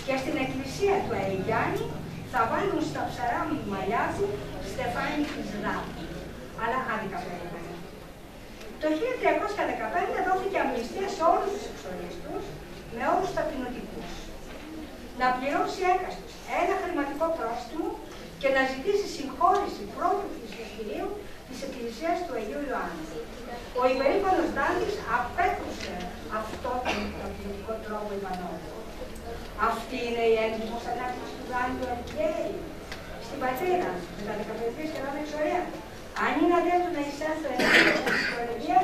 Και στην εκκλησία του Αιγιάννη θα βάλουν στα ψαρά μαλλιά του στεφάνι της Δάπη. Αλλά άδικα περίμενε. Το 1315 δόθηκε αμνηστία σε όλους τους εξορίστους με όρους ταπεινωτικούς. Να πληρώσει έκαστος ένα χρηματικό πρόστιμο και να ζητήσει συγχώρηση πρώτου θυσιαστηρίου της Εκκλησίας του Αγίου Ιωάννου. Ο υπερήφανος Δάντης απέκρουσε αυτό τον ταπεινωτικό τρόπο υπανόδου. Αυτή είναι η έντυπος ανάπτυξη του Δάντη του Αργιέη στην πατρίδα με τα 15 σχεδόν εξορία. Αν είναι αδέλφου να εισέλθω ενάντια στην Φλωρεντία,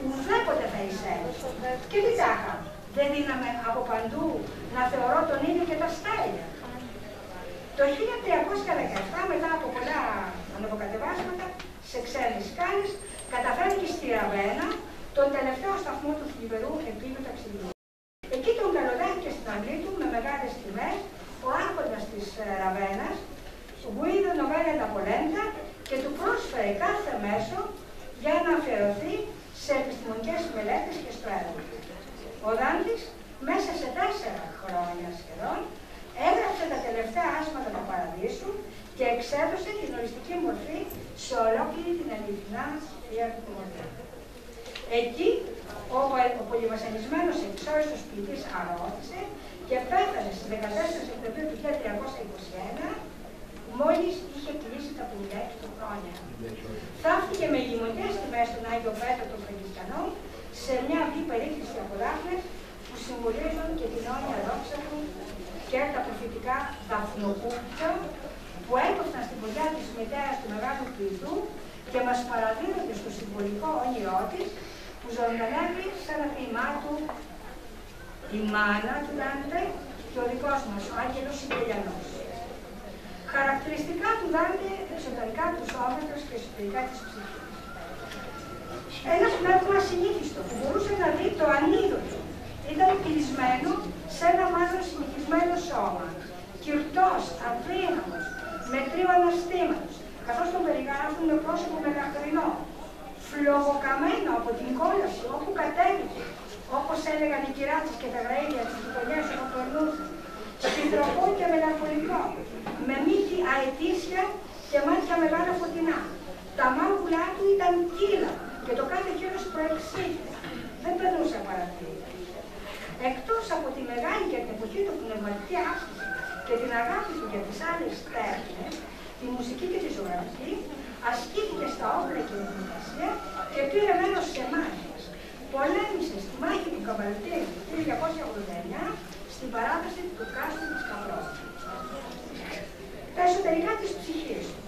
ουδέποτε θα εισέλθω. Και τι τάχα, δεν δίναμε από παντού να θεωρώ τον ήλιο και τα στέλια. Το 1317, μετά από πολλά ανεβοκατεβάσματα σε ξένες σκάλες, καταφέρθηκε στη Ραβένα, τον τελευταίο σταθμό του θλιβερού επίγειου ταξιδιού. Εκεί τον καλοδέχηκε στην αυλή του με μεγάλες τιμές ο άρχοντας της Ραβένας, Γουίδο Νοβέλια Ταπολέντα, και του πρόσφερε κάθε μέσο για να αφιερωθεί σε επιστημονικές μελέτες και στο έργο. Ο Δάντης, μέσα σε 4 χρόνια σχεδόν, έγραψε τα τελευταία άσματα του Παραδείσου και εξέδωσε την οριστική μορφή σε ολόκληρη την αληθινά θεία του κομμωδία. Εκεί, ο πολυβασανισμένος εξόριστος ποιητής αρρώστησε και πέθανε στις 14 Σεπτεμβρίου του 1321, μόλις είχε κλείσει τα 56 του χρόνια. Θαύτηκε με γημονιές τιμές στον Άγιο Πέτρο των Φραγκισκανών σε μια αυγή περίκληση από δάφνες που συμβολίζουν και την όνια δόξα του και τα προφητικά δαφνοκούπια που έκοφταν στην ποδιά της μητέρας του μεγάλου ποιητού και μας παραδίδονται στο συμβολικό όνειρό της που ζωντανεύει σαν να ποίημά του η μάνα του Δάντε και ο δικός μας, ο Άγγελος Σικελιανός. Χαρακτηριστικά του Δάντε εξωτερικά του σώματος και εσωτερικά της ψυχής. Ένα πνεύμα ασυνήθιστο που μπορούσε να δει το ανίδωτο. Ήταν κλεισμένο σε ένα μάλλον συνηθισμένο σώμα. Κυρτός, αδύναμος, με τρίο αναστήματος, καθώς τον περιγράφουν με πρόσωπο μεγαχρινό. Φλογοκαμένο από την κόλαση όπου κατέβηκε, όπως έλεγαν οι κυράτσες και τα γραΐδια της γειτονιάς όπου περνούσαν. Συντροπό και μελαγχολικό, με μύτη αετήσια και μάτια μεγάλα φωτεινά. Τα μάγουλά του ήταν κύλα και το κάθε χέρος προεξήγησε. Δεν περνούσε παρατήρητα. Εκτός από τη μεγάλη και την εποχή του πνευματική άσκηση και την αγάπη του για τις άλλες τέχνες, τη μουσική και τη ζωγραφική, ασκήθηκε στα όπλα και την εθνικασία και πήρε μέρος σε μάχες. Πολέμησε στη μάχη του Καμπαλωτήρου του 1989 στην παράδοση του κάστρου της Καπρός. Τα εσωτερικά της ψυχής του.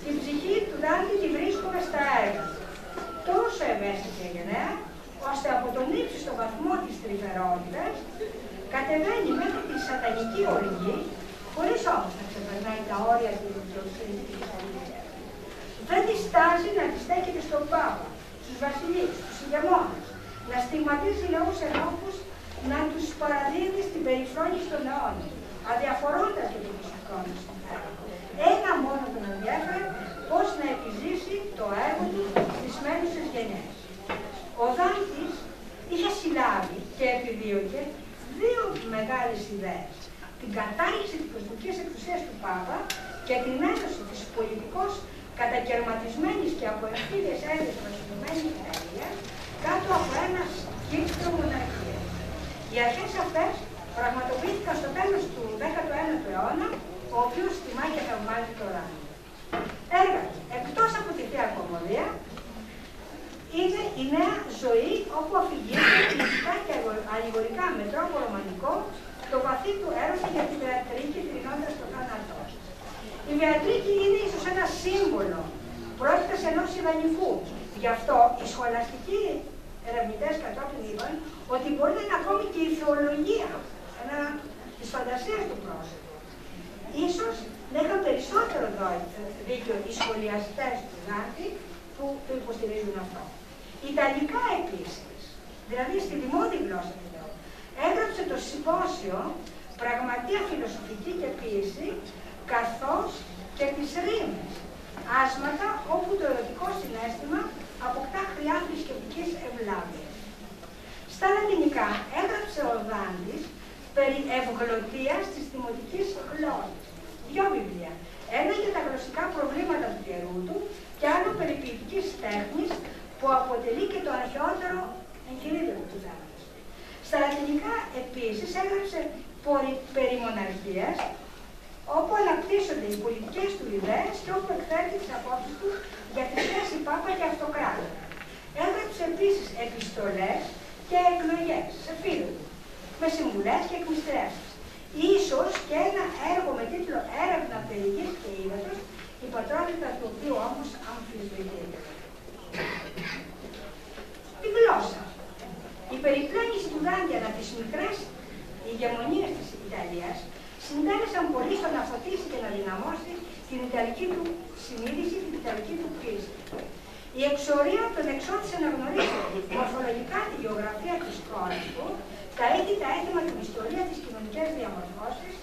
Την ψυχή του Δάντη τη βρίσκουμε στα έργα. Τόσο ευαίσθητη και γενναία, ώστε από τον ύψιστο βαθμό της τρυφερότητας κατεβαίνει μέχρι τη σατανική οργή, χωρίς όμως να ξεπερνάει τα όρια της δικαιοσύνης και της αλήθειας. Δεν διστάζει να αντιστέκεται στον Πάπα, στους βασιλείς, στους ηγεμόνες, να στιγματίζει λαούς ενόχους, να τους παραδίδει στην περιφρόνηση των αιώνων, αδιαφορώντας και το φυσικό του συμφέρον. Ένα μόνο τον ενδιαφέρει πώς να επιζήσει το έργο του στις μένουσες γενιές. Ο Δάντης είχε συλλάβει και επιδίωκε 2 μεγάλες ιδέες. Την κατάργηση της κοσμικής εξουσίας του Πάπα και την ένωση της πολιτικώς κατακαιρματισμένης και από ευθύδες ένδειες βασιλευμένης Ιταλίας κάτω από ένα κύκλο μοναρχίας. Οι αρχές αυτές πραγματοποιήθηκαν στο τέλος του 19ου αιώνα, ο οποίος τιμά και θαυμάζει το Δάντη. Έργα εκτός από τη Θεία Κομμωδία είναι η νέα ζωή όπου αφηγείται ποιητικά και αλληγορικά με τρόπο ρομαντικό το βαθύ του έρωτα για τη Βεατρίκη θρηνώντας το θάνατό. Η Βεατρίκη είναι ίσως ένα σύμβολο πρόκειται ενός ιδανικού. Γι' αυτό οι σχολαστικοί ερευνητές κατόπιν είπαν ότι μπορεί να είναι ακόμη και η θεολογία της φαντασίας του πρόσωπου. Ίσως να είχαν περισσότερο δίκιο οι σχολιαστές του Δάντη που το υποστηρίζουν αυτό. Ιταλικά επίσης, δηλαδή στη δημόσια γλώσσα του λέω, έγραψε το συμπόσιο «Πραγματεία φιλοσοφική και ποίηση», καθώς και τις ρήμες, άσματα όπου το ερωτικό συναίσθημα αποκτά χρειά θρησκευτικής ευλάβειας. Στα λατινικά έγραψε ο Δάντης περί ευγλωτίας της δημοτικής γλώσσας. Δυο βιβλία. Ένα για τα γλωσσικά προβλήματα του καιρού του και άλλο περί ποιητικής τέχνης που αποτελεί και το αρχαιότερο εγχειρίδιο του Δάντης. Στα λατινικά επίσης έγραψε περί μοναρχίας, όπου αναπτύσσονται οι πολιτικές του ιδέες και όπου εκθέτει τις απόψεις του για τη σχέση Πάπα και Αυτοκράτη. Έγραψε επίσης επιστολές και εκλογές σε φίλους του, με συμβουλές και εκμυστρεύσεις. Ίσως και ένα έργο με τίτλο «Έρευνα περί γης και ύδατος», η πατρότητα του οποίου όμως αμφισβητείται. Τη γλώσσα. Η περιπλάνηση του Δάντη ανά τις μικρές ηγεμονίες της Ιταλίας συντέλεσαν πολύ στο να φωτίσει και να δυναμώσει την Ιταλική του συνείδηση, την Ιταλική του πίστη. Η εξορία τον εξώθησε να γνωρίσει μορφολογικά τη γεωγραφία της χώρας του, τα είδη, τα έθιμα, την ιστορία, τις κοινωνικές διαμορφώσεις,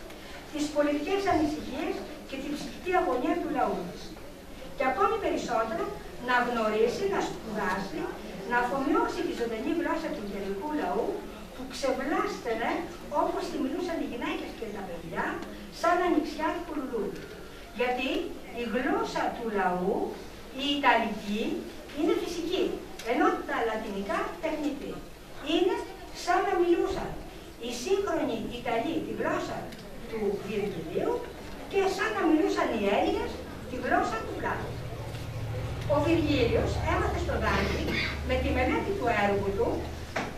τις πολιτικές ανησυχίες και την ψυχική αγωνία του λαού της. Και ακόμη περισσότερο να γνωρίσει, να σπουδάσει, να αφομοιώσει τη ζωντανή γλώσσα του ιταλικού λαού που ξεβλάστερε όπως τη μιλούσαν οι γυναίκες και τα παιδιά, σαν ανοιξιάτικο λουλούδι. Γιατί η γλώσσα του λαού, η ιταλική, είναι φυσική, ενώ τα λατινικά τεχνητή. Είναι σαν να μιλούσαν οι σύγχρονοι Ιταλοί τη γλώσσα του Βιργιλίου και σαν να μιλούσαν οι Έλληνες τη γλώσσα του Πλάτωνα. Ο Βιργίλιος έμαθε στο Δάντη με τη μελέτη του έργου του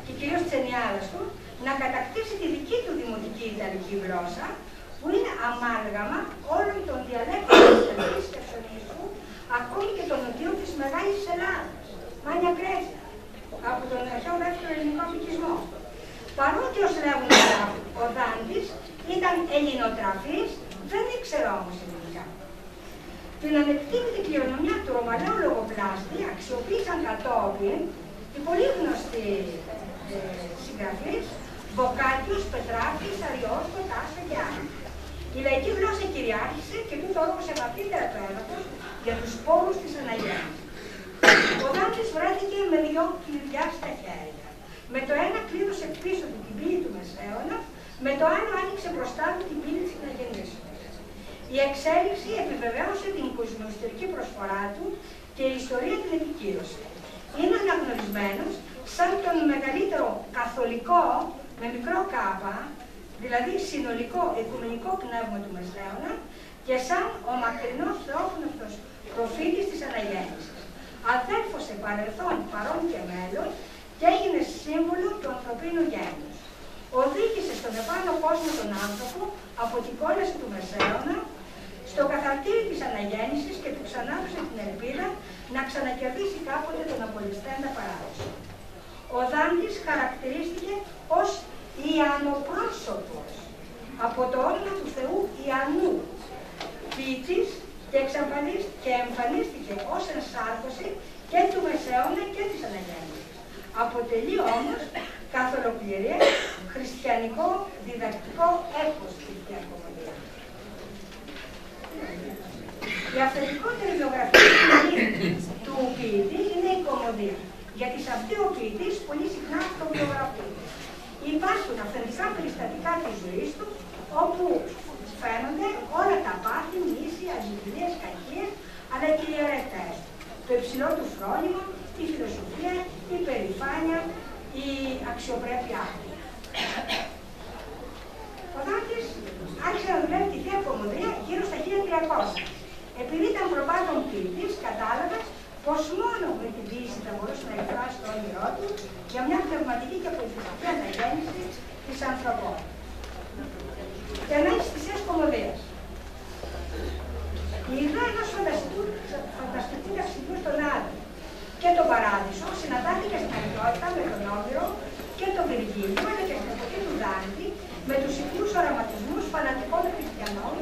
και κυρίως της Ενιάδας του να κατακτήσει τη δική του δημοτική Ιταλική γλώσσα, που είναι αμάλγαμα όλων των διαλέκτων της Ιταλικής και Ξωνήσου, ακόμη και των νοτιών της Μεγάλης Ελλάδας, Μάνια Κρέτια, από τον αρχαίο δεύτερο ελληνικό απικισμό. Παρότι ως λέγουν ο Δάντης ήταν ελληνοτραφής, δεν ήξερε όμως ελληνικά. Την ανεκτήμητη κληρονομιά του Ρωμαλαίου λογοπλάστη αξιοποίησαν κατόπιν οι πολύ γνωστοί συγγραφείς Μποκάτιος, Πετράκης, Αριός, Κοτάστα και άλλοι. Η λαϊκή γλώσσα κυριάρχησε και τούτο όρκο σε βαθύτερα το έδαφος για τους σπόρους της αναγέννησης. Ο Δάντης βρέθηκε με δυο κλειδιά στα χέρια. Με το ένα κλείδωσε πίσω του την πύλη του Μεσαίωνα, με το άλλο άνοιξε μπροστά του την πύλη της αναγεννήσεως. Η εξέλιξη επιβεβαίωσε την κοσμοϊστερική προσφορά του και η ιστορία την επικύρωσε. Είναι αναγνωρισμένος σαν τον μεγαλύτερο καθολικό με μικρό κάπα, δηλαδή συνολικό οικουμενικό πνεύμα του Μεσαίωνα, και σαν ο μακρινός θεόφωνος προφήτης της αναγέννησης. Αδέλφωσε παρελθόν, παρόν και μέλλον και έγινε σύμβολο του ανθρωπίνου γένους. Οδήγησε στον επάνω κόσμο τον άνθρωπο από την κόλαση του Μεσαίωνα στο καθαρτήρι της αναγέννησης και του ξανάδωσε την ελπίδα να ξανακερδίσει κάποτε τον απολυσθέντα παράδοσο. Ο Δάντης χαρακτηρίστηκε ως Ιαννοπρόσωπος από το όνομα του Θεού Ιαννού, ποιητής και εμφανίστηκε ως ενσάρκωση και του Μεσαίωνα και της αναγέννησης. Αποτελεί όμως καθ' ολοκληρία χριστιανικό διδακτικό έπος της διακομωδία. Η αυθεντικότερη βιογραφική του ποιητή είναι η κομμωδία, γιατί σε αυτή ο ποιητής πολύ συχνά αυτοβιογραφείται. Υπάρχουν αυθεντικά περιστατικά της ζωής του, όπου φαίνονται όλα τα πάθη, μίση, αντιπλίες, κακίες, αλλά και οι ιερευτές. Το υψηλό του φρόνημα, η φιλοσοφία, η περηφάνεια, η αξιοπρέπειά του. Ο Δάντης άρχισε να δουλεύει τη Θεία Κομμωδία γύρω στα 1300. Επειδή ήταν προπάντων ποιητής, κατάλαβε πως μόνο με την ποίηση θα μπορούσε να εκφράσει το όνειρό του για μια πνευματική και πολιτιστική αναγέννηση της ανθρωπότητας. Και ανάγκη της Θείας Κομμωδίας. Η ιδέα ενός φανταστικού ταξιδιού στον Άδη και τον Παράδεισο συναντάθηκε στην αρχαιότητα με τον Όμηρο και τον Βιργίλιο, αλλά και στην εποχή του Δάντη με τους ιδιούς οραματισμούς φανατικών χριστιανών,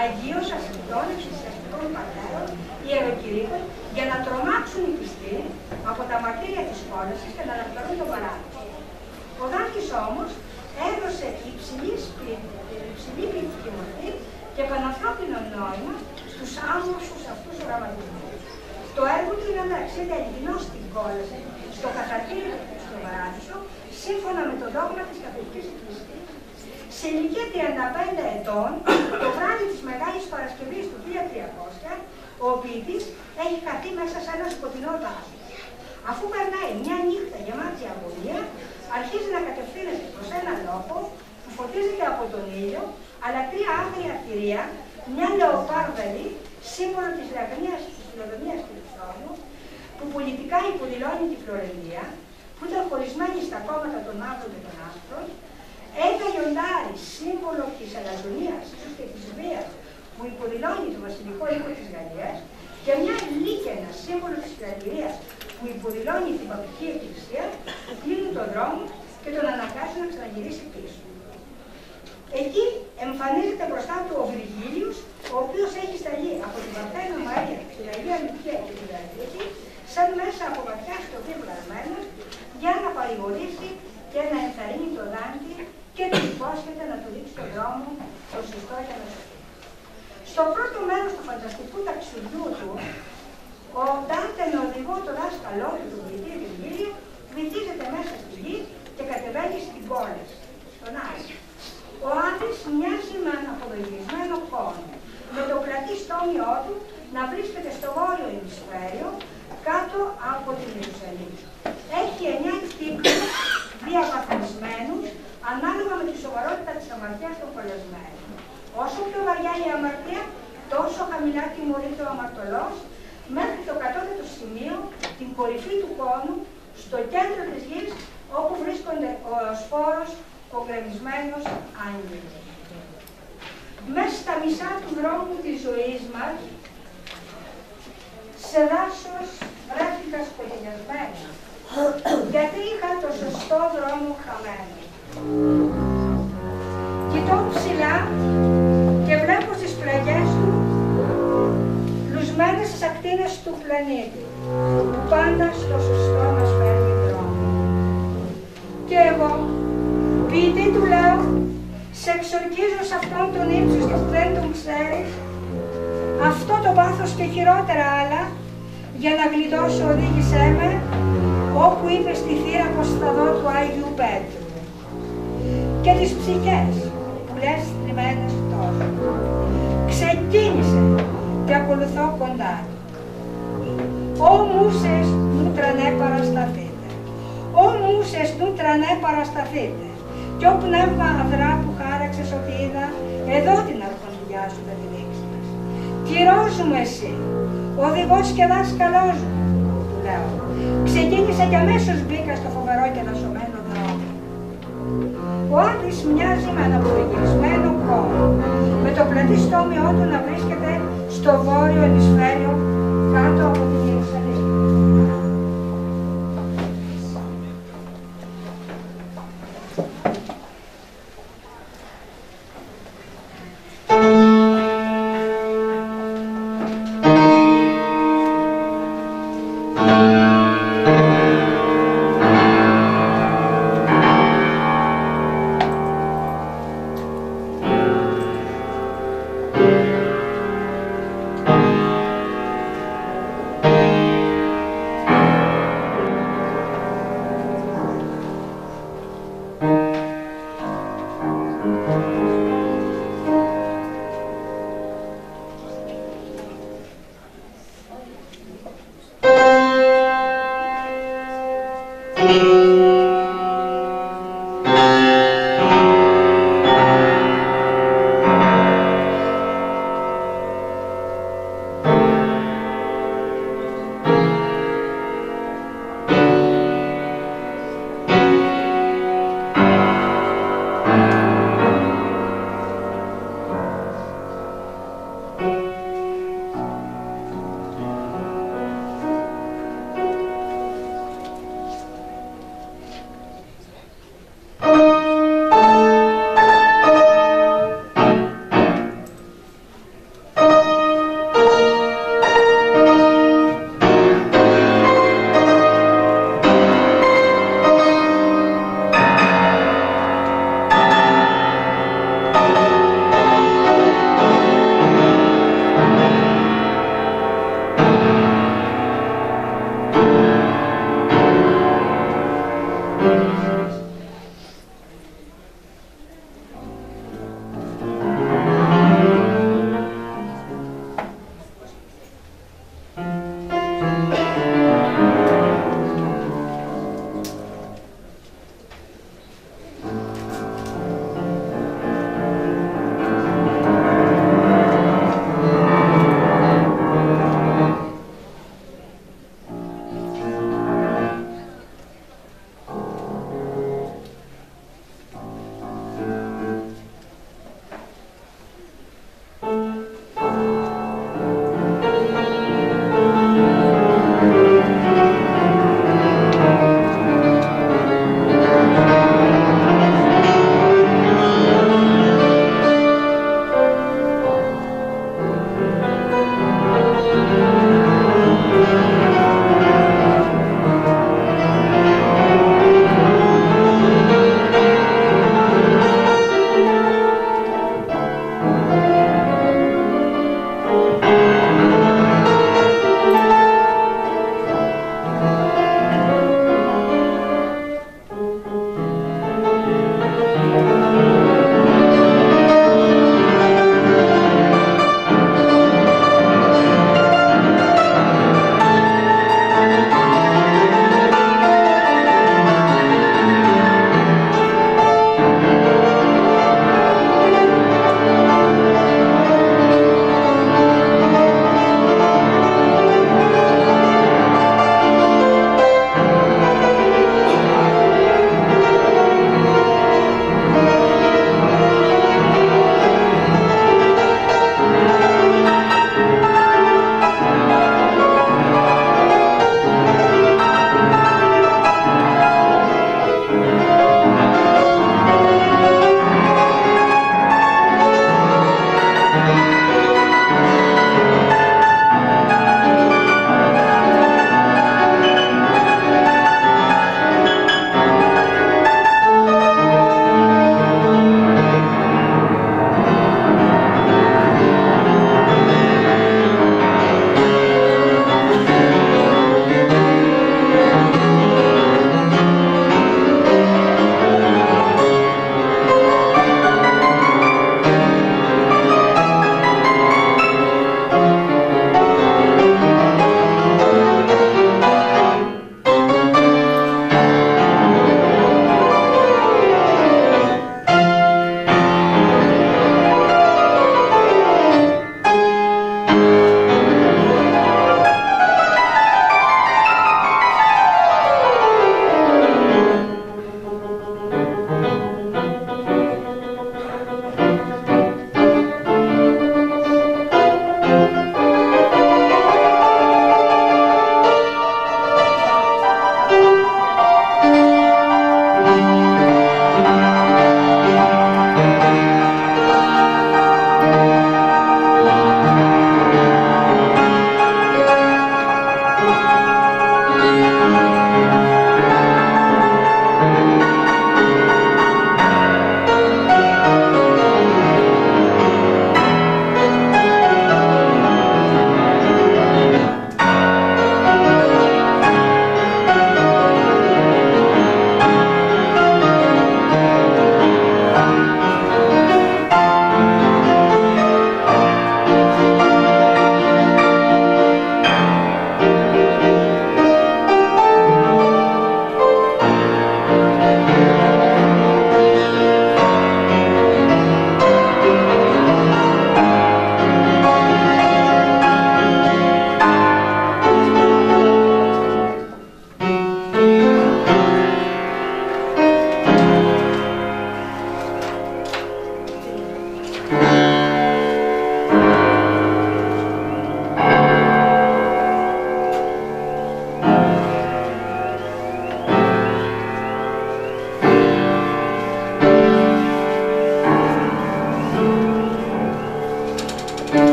αγίων, ασχητών, εκκλησιαστικών πατέρων, ιεροκηρύκων, για να τρομάξουν οι πιστοί από τα μαρτύρια της κόλασης και να αναφερούν τον Παράδεισο. Ο Δάντης όμως έδωσε υψηλή ποιητική μορφή και πανανθρώπινο νόημα στους άμορφους αυτούς οραματισμούς. Το έργο του είναι μεταξύ αληθινό στην κόλαση, στο καταρτήριο στο Παράδεισο, σύμφωνα με το δόγμα της Καθολικής Εκκλησίας. Σε ηλικία 35 ετών, το βράδυ της Μεγάλης Παρασκευής του 1300, ο ποιητής έχει χαθεί μέσα σε ένα σκοτεινό δάσος. Αφού περνάει μια νύχτα γεμάτη αγωνία, αρχίζει να κατευθύνεται προς ένα λόφο που φωτίζεται από τον ήλιο, αλλά τρία άγρια θηρία, μια λεοπάρδαλη, σύμβολο της λαγωνίας του χρόνου, που πολιτικά υποδηλώνει τη Φλωρεντία, που ήταν χωρισμένη στα κόμματα των μαύρων και των άσπρων, ένα λιοντάρι, σύμβολο της αλαζονίας και της βίας, που υποδηλώνει το βασιλικό οίκο της Γαλλίας, και μια λίκαινα, σύμβολο της Φιλανδρίας, που υποδηλώνει την παπική εκκλησία, που κλείνουν τον δρόμο και τον αναγκάζουν να ξαναγυρίσει πίσω. Εκεί εμφανίζεται μπροστά του ο Βυργίλιος, ο οποίος έχει σταλεί από την Παρθένα Μαρία, την Αγία Λυκία και την Γαλλική, σαν μέσα από βαθιά στροφή βλαμμένα, για να παρηγορήσει και να ενθαρρύνει τον Δάντη και του υπόσχεται να του δείξει τον δρόμο στο σωστό και να σωστό. Στο πρώτο μέρος του φανταστικού ταξιδιού του, ο Ντάντε με οδηγό το δάσκαλό του, τον ποιητή Βυργίλιο, βυθίζεται μέσα στη γη και κατεβαίνει στην πόλη, στον Άρη. Ο Άδης μοιάζει με αναποδογυρισμένο κόνο, με το πλατή στόμιό του να βρίσκεται στο βόρειο ημισφαίριο, κάτω από την Ιερουσαλήμ. Έχει 9 κύκλους διαβαθμισμένους, ανάλογα με τη σοβαρότητα της αμαρτίας των κολλασμένων. Όσο πιο βαριά η αμαρτία, τόσο χαμηλά τιμωρείται ο αμαρτωλός, μέχρι το κατώτατο σημείο, την κορυφή του κόνου, στο κέντρο της γης, όπου βρίσκονται ο σπόρος, ο γκρεμισμένος άγγελος. Μέσα στα μισά του δρόμου της ζωής μας, σε δάσος βρέθηκα σκοτεινιασμένα, γιατί είχα το σωστό δρόμο χαμένο. Κοιτώ ψηλά και βλέπω στις πλαγιές του λουσμένες στις ακτίνες του πλανήτη, που πάντα στο σωστό μας φέρνει δρόμο. Και εγώ, ποιητή του λέω, σε εξορκίζω σε αυτόν τον ύψιστο που δεν τον ξέρεις, αυτό το πάθος και χειρότερα άλλα, για να γλιτώσω οδήγησέ με, όπου είπε στη θύρα πως θα δω του Άγιου Πέτρου. Και τις ψυχές που λες θλιμμένες τόσο. Ξεκίνησε και ακολουθώ κοντά του. Ω μουσες νου τρανέ παρασταθείτε. Ω μουσες νου τρανέ παρασταθείτε. Κι ο πνεύμα αδρά που χάραξες ότι είδα, εδώ την αρχοντιά σου θα τη δείξεις. Κυρός μου εσύ, οδηγός και δάσκαλός μου, του λέω. Ξεκίνησα και αμέσως μπήκα στο φοβερό και δασωμένο δρόμο. Ο Άδης μοιάζει με αναποδογυρισμένο κόμμα, με το πλατή στόμιό του να βρίσκεται στο βόρειο ημισφαίριο κάτω από την Ιερουσαλήμ.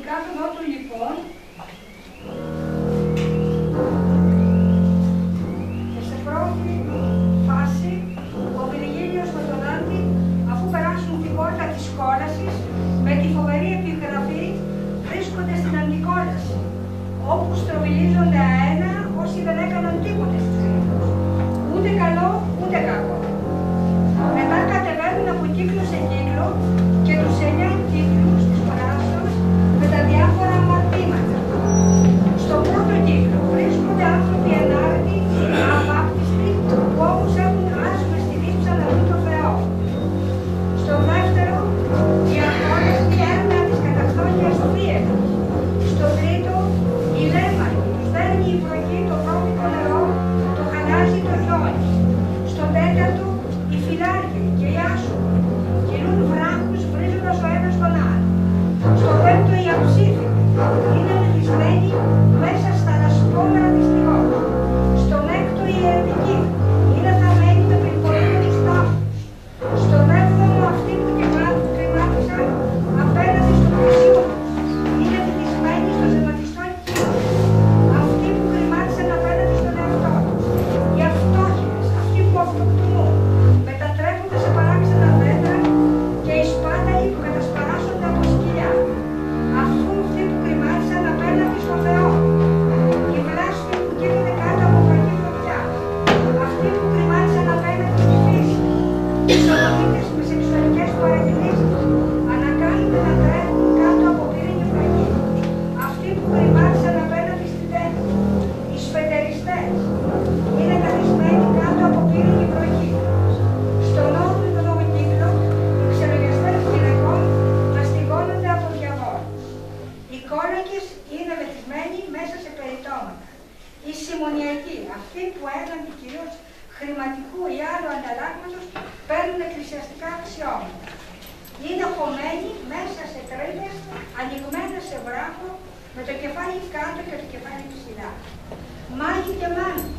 κάτω νότου λοιπόν, και σε πρώτη φάση ο Βυργίλιος με τον Άντι, αφού περάσουν την πόρτα της κόλασης, με τη φοβερή επιγραφή βρίσκονται στην Αντικόλαση, όπου στροβιλίζονται αένα όσοι δεν έκαναν τίποτε στις γρήγορες, ούτε καλό ούτε κακό. Μετά κατεβαίνουν από κύκλο σε κύκλο και τους 9 κύκλους της παράστασης με τα διάφορα αμαρτήματα. Στον πρώτο κύκλο βρίσκονται άνθρωποι ενάρετοι, αβάπτιστοι, που όμως έχουν άσχημες στιγμές να δουν το Θεό. Στον δεύτερο, η αγώνες και έρευνα της καταφθόνιας βίαιος. Στον τρίτο, η λέμανη, τους δέρνει η βροχή, το βρώμικο νερό, το χαλάζει το χιόνι. Στον τέταρτο, οι φυλάρχοι και οι άσωποι κινούν βράχους βρίζοντας ο ένας τον άλλο. Στον πέμπτο, οι αψήφοι είναι μεθυσμένοι μέσα στα λασπόμενα της στιγμής. Στον έκτο, οι αιρετικοί είναι θαμμένοι με περιπολικούς τάφους. Στον έβδομο, αυτοί που κρυμάτισαν απέναντι στο πλησίο είναι μεθυσμένοι στο ζεματιστό κύριο. Αυτοί που κρυμάτισαν απέναντι στον εαυτό τους. Οι αυτόχειρες, αυτοί που αυτοκτονούν, μετατρέπονται σε παράξενα δέντρα και οι σπάταλοι που κατασπαράσσονται από σκυλιά. Αυτοί που κρυμάτισαν απέναντι στον Θεό. Οι βλάσφοι που καίγονται κάτω από βροχή φωτιά. Αυτοί που κρυμάτισαν απέναντι στη φύση. Οι σοδομίτες με σεξουαλικές παρεκκλήσεις αναγκάζονται να τρέχουν κάτω από πύρινη βροχή. Αυτοί που κρυμάτισαν απέναντι στην τέχνη. Οι σφετεριστές είναι καθισμένοι κάτω από πύρινη βροχή. Στον 8ο κύκλο, οι ξενογιαστές γυναικών μαστιγώνονται από διαβόλους. Οι κόλακες είναι μεθυσμένοι μέσα σε περιτώματα. Οι συμμονιακοί, αυτοί που έναντι κυρίως χρηματικού ή άλλου ανταλλάγματος παίρνουν εκκλησιαστικά αξιώματα. Είναι χωμένοι μέσα σε τρύπες ανοιγμένες σε βράχο με το κεφάλι κάτω και το κεφάλι ψηλά. Μάγοι και μάνες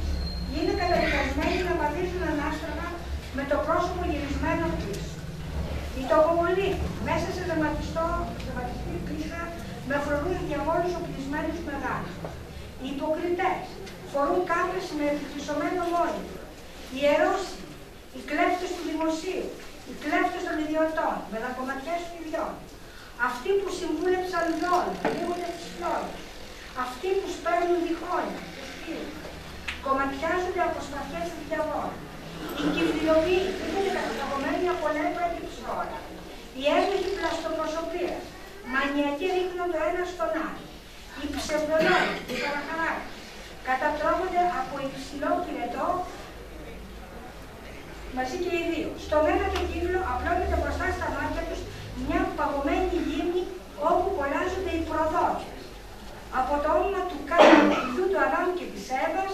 είναι καταδικασμένοι να βαδίζουν ανάστροφα με το πρόσωπο γυρισμένο πίσω. Οι τοκοβολοί μέσα σε ζεματιστή πίστα με φρουρούς διαβόλους οπλισμένους μεγάλους. Οι υποκριτές φορούν κάπες με επιφυσωμένο μόλυβο. Οι ιερόσοι, οι κλέφτες του δημοσίου, οι κλέφτες των ιδιωτών, με δακοματιές φιδιών. Αυτοί που συμβούλεψαν δόλου, λίγονται τις φλόρες. Αυτοί που σπέρνουν διχόνια και σπίρουν. Κομματιάζονται από σπαθιές του διαβόλου. Οι κυβδηλοποιοί είναι καταπαγωμένοι από λέπρα και ψώρα. Οι έμεχοι πλαστοπροσωπείας, μανιακοί ρίχνουν το ένα στον άλλο. Οι ψευδολόγοι, οι παραχαράκες, κατατρώγονται από υψηλό πυρετό μαζί και οι δύο. Στον ένατο κύκλο απλώνεται μπροστά στα μάτια τους μια παγωμένη λίμνη όπου κολλάζονται οι προδότες. Από το όνομα του Καϊνού, του Αδάμ και της Εύας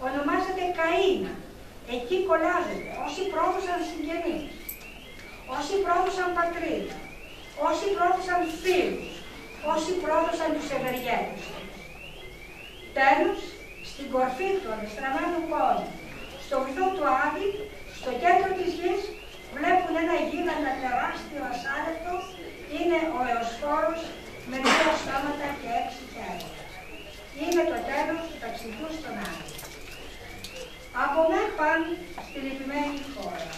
ονομάζεται Καΐνα. Εκεί κολλάζονται όσοι πρόδωσαν συγγενείς, όσοι πρόδωσαν πατρίδα, όσοι πρόδωσαν φίλους, όσοι πρόδωσαν τους ευεργέτες. Τέλος, στην κορφή του ανεστραμμένου κόσμου, στο βυθό του Άδη, στο κέντρο της γης, βλέπουν ένα γίγαντα τεράστιο ασάλευτο, είναι ο Εωσφόρος με 2 στόματα και 6 χέρια. Είναι το τέλος του ταξιδιού στον Άδη. Από με παν στη λυπημένη χώρα.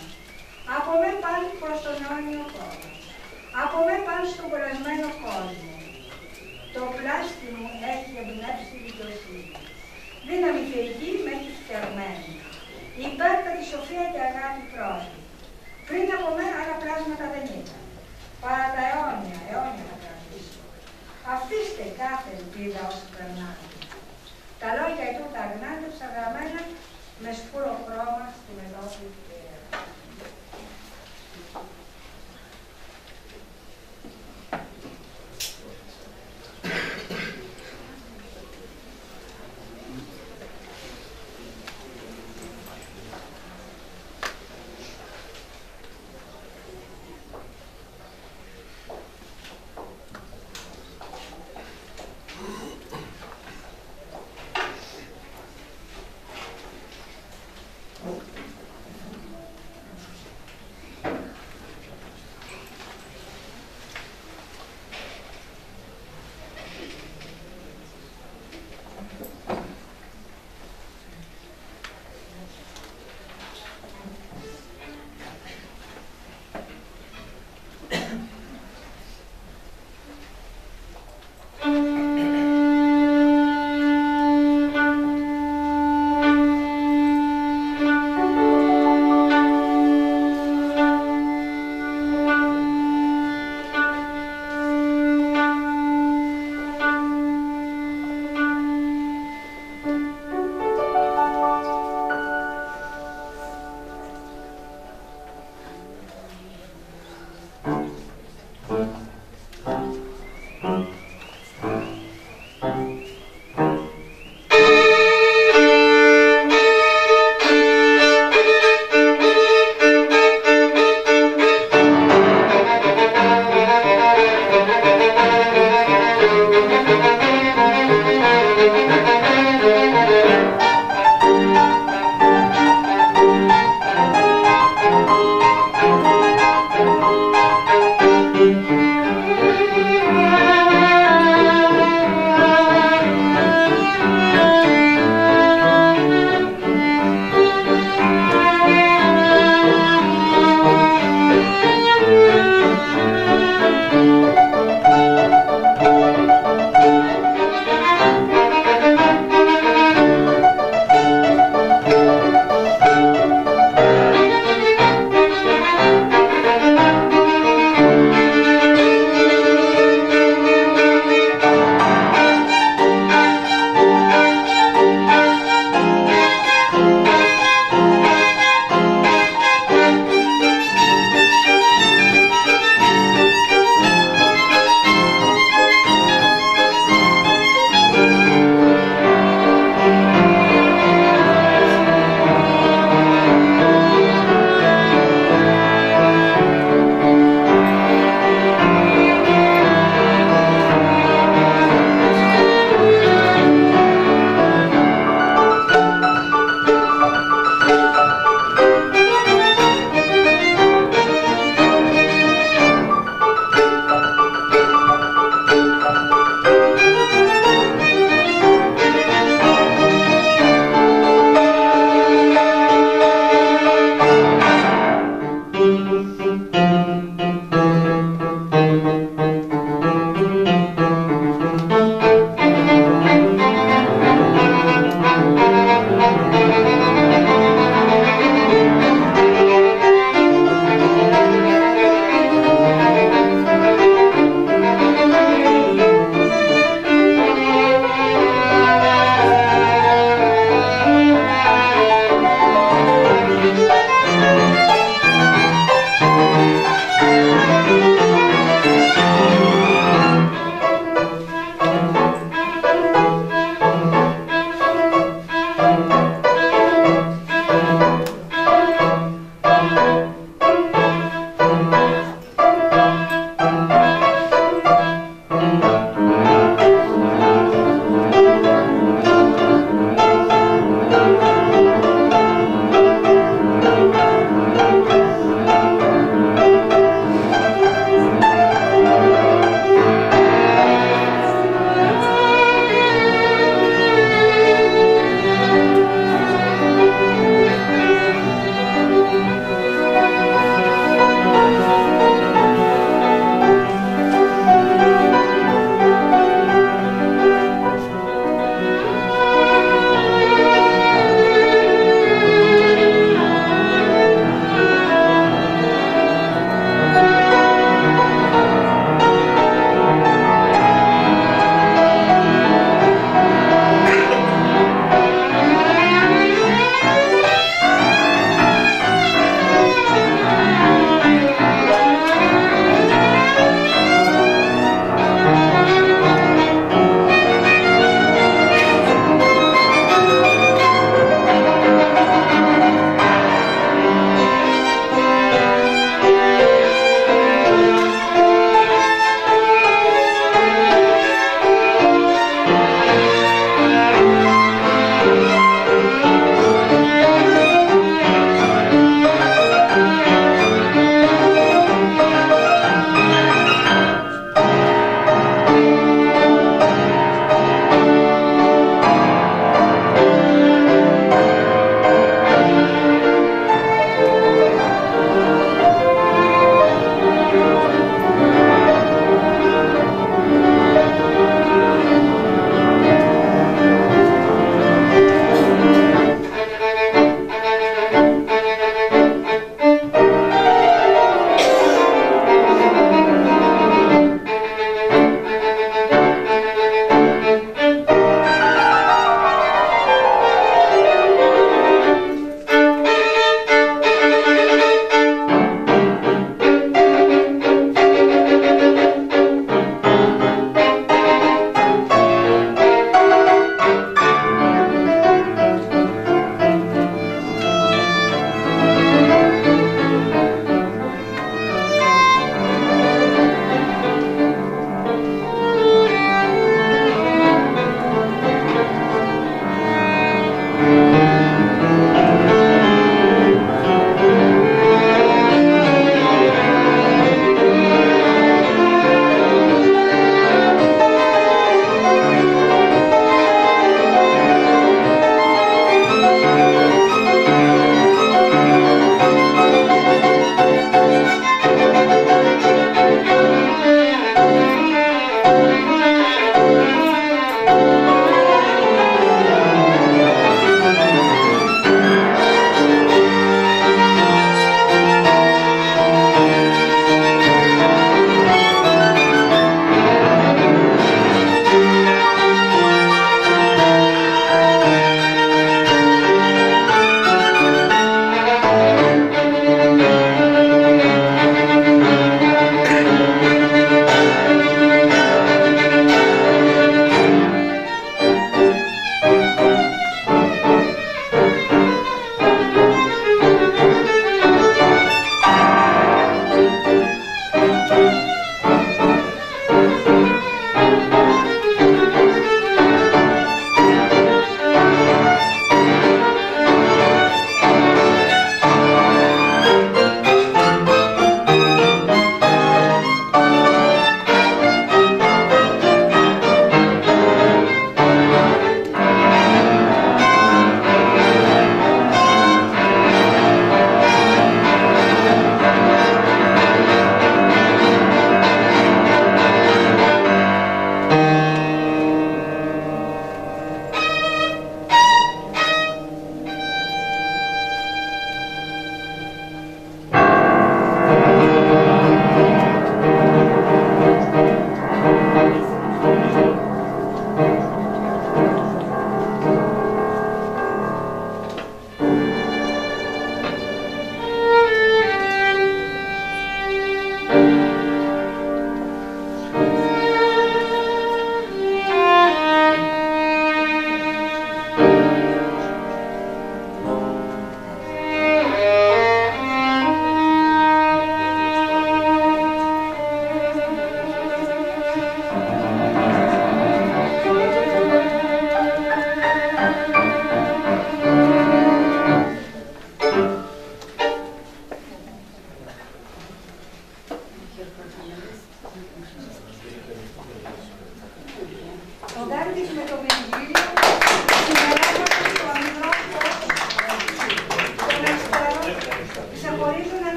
Από με παν προς τον αιώνιο χώρο. Από με παν στον κουρασμένο κόσμο. Το πλάστη μου έχει εμπνεύσει τη δικαιοσύνη. Δύναμη θεϊκή με έχει φτιαγμένη. Υπέρτατη σοφία και αγάπη πρόσβη. Πριν από μένα άλλα πλάσματα δεν ήταν. Παρά τα αιώνια θα κρατήσω. Αφήστε κάθε ελπίδα όσοι περνάνε. Τα λόγια ετούτα αγνάντευσα γραμμένα με σκούρο χρώμα στη Ευρώπη.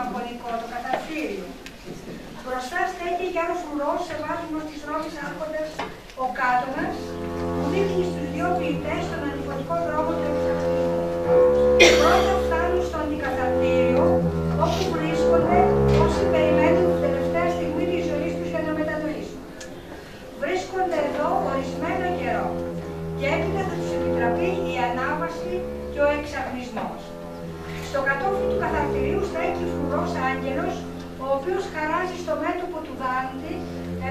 μαγωνικό, το καθαρτήριο. Μπροστά στέκει γέρος φρουρός σε βάσιμος της Ρώμης άρχοντας ο Κάτωνας, που δείχνει στους δύο ποιητές τον αντιφωνικό δρόμο του εξαρτήσμου. Πρώτα φτάνουν στο αντικαθαρτήριο, όπου βρίσκονται όσοι περιμένουν την τελευταία στιγμή της ζωής τους για να μετανοήσουν. Βρίσκονται εδώ ορισμένο καιρό και έπειτα θα τους επιτραπεί η ανάβαση και ο εξαγνισμός. Στο κατόφλι του καθαρτηρίου στέκει φρουρός άγγελος, ο οποίος χαράζει στο μέτωπο του Δάντη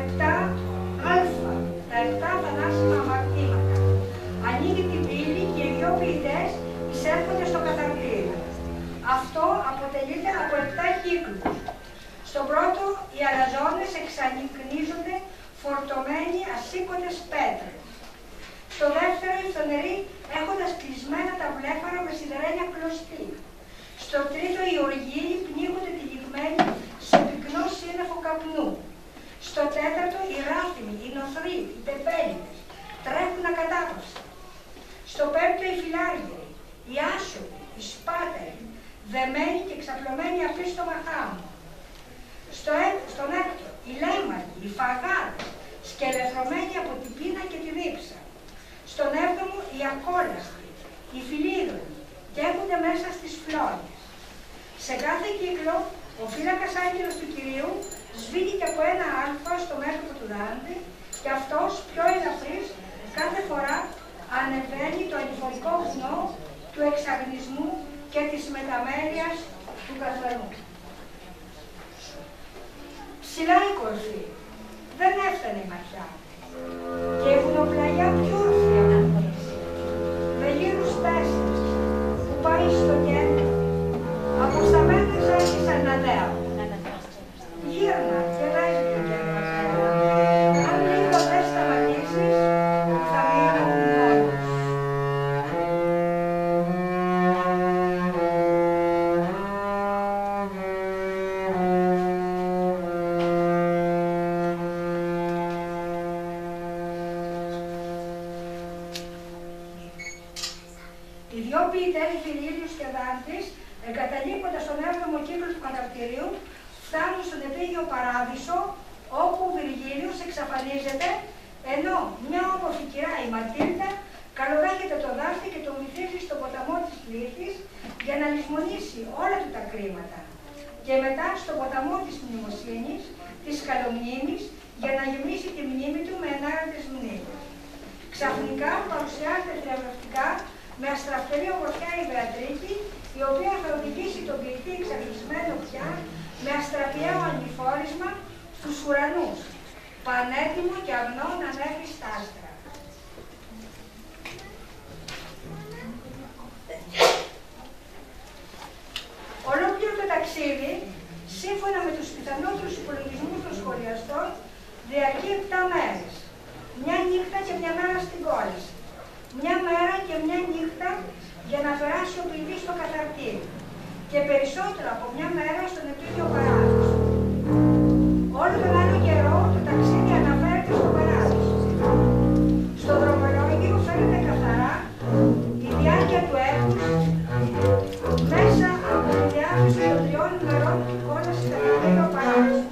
7α, τα 7 θανάσιμα αμαρτήματα. Ανοίγει την πύλη και οι δυο ποιητές εισέρχονται στο καθαρτήριο. Αυτό αποτελείται από 7 κύκλους. Στον πρώτο, οι αλαζόνες εξανικνίζονται φορτωμένοι ασήκωτες πέτρες. Στο δεύτερο, οι φθονεροί έχοντας κλεισμένα τα βλέφαρα με σιδερένια κλωστή. Στο τρίτο, οι οργίλοι πνίγονται τυλιγμένοι σε πυκνό σύννεφο καπνού. Στο τέταρτο, οι ράφινοι, οι νοθροί, οι τεπέλιδες τρέχουν ακατάπαυστα. Στο πέμπτο, οι φιλάργυροι, οι άσωποι, οι σπάτεροι, δεμένοι και ξαπλωμένοι απίστομα χάμου. Στον έκτο, οι λέμαργοι, οι φαγάδες, σκελεθρωμένοι από την πείνα και τη δίψα. Στον έβδομο, οι ακόλαστοι, οι φιλίδωνοι, καίγονται μέσα στις φλόγες. Σε κάθε κύκλο, ο φύλακας άγγελος του Κυρίου σβήνει και από ένα άλφα στο μέτωπο του Δάντη και αυτός πιο ελαφρύς κάθε φορά ανεβαίνει το αντιφωνικό βουνό του εξαγνισμού και της μεταμέρειας του καθαρού. Ψηλά η κορφή, δεν έφτανε η ματιά και η βουνοπλαγιά πιο όρθια αναπτύσσει. Με γύρους 4 που πάει στο κέντρο, αποσταμένες άρχισαν να δέω. Γύρνα και λάγει και εμβαθέρα. Αν λίγο δεν σταματήσεις, θα μείνω μόνος. Οι δυο ποιητές Βυργίλιος και Δάντης, εγκαταλείποντας τον 7ο κύκλο του καταρτηρίου, φτάνουν στον επίγειο παράδεισο, όπου ο Βυργίλιος εξαφανίζεται, ενώ μια όμορφη κυρά, η Ματίλτα, καλοδέχεται το Δάφτη και τον βυθίζει στον ποταμό της Λύθης για να λησμονήσει όλα του τα κρίματα. Και μετά στον ποταμό της Μνημοσύνης, της Καλομνήμης, για να γεμίσει τη μνήμη του με ενάρετες μνήμες. Ξαφνικά παρουσιάζεται θριαμβευτικά με αστραφτερή ομορφιά η Βεατρίκη, η οποία θα οδηγήσει τον ποιητή εξαγνισμένο πια με αστραπιαίο ανηφόρισμα στους ουρανούς, πανέτοιμο και αγνό να ανέβει στα άστρα. Ολόκληρο το ταξίδι, σύμφωνα με τους πιθανότερους υπολογισμούς των σχολιαστών, διαρκεί 7 μέρες. Μια νύχτα και μια μέρα στην κόλαση. Μια μέρα και μια νύχτα για να περάσει ο ποιητής στο καταρτήριο. Και περισσότερο από μια μέρα στον επίγειο παράδεισο. Όλο τον άλλο καιρό το ταξίδι αναφέρεται στο παράδεισο. Στο δρομολόγιο φαίνεται καθαρά η διάρκεια του έτους μέσα από τη διάθεση των 3 ημερών του κόλαση κατά το παράδεισο.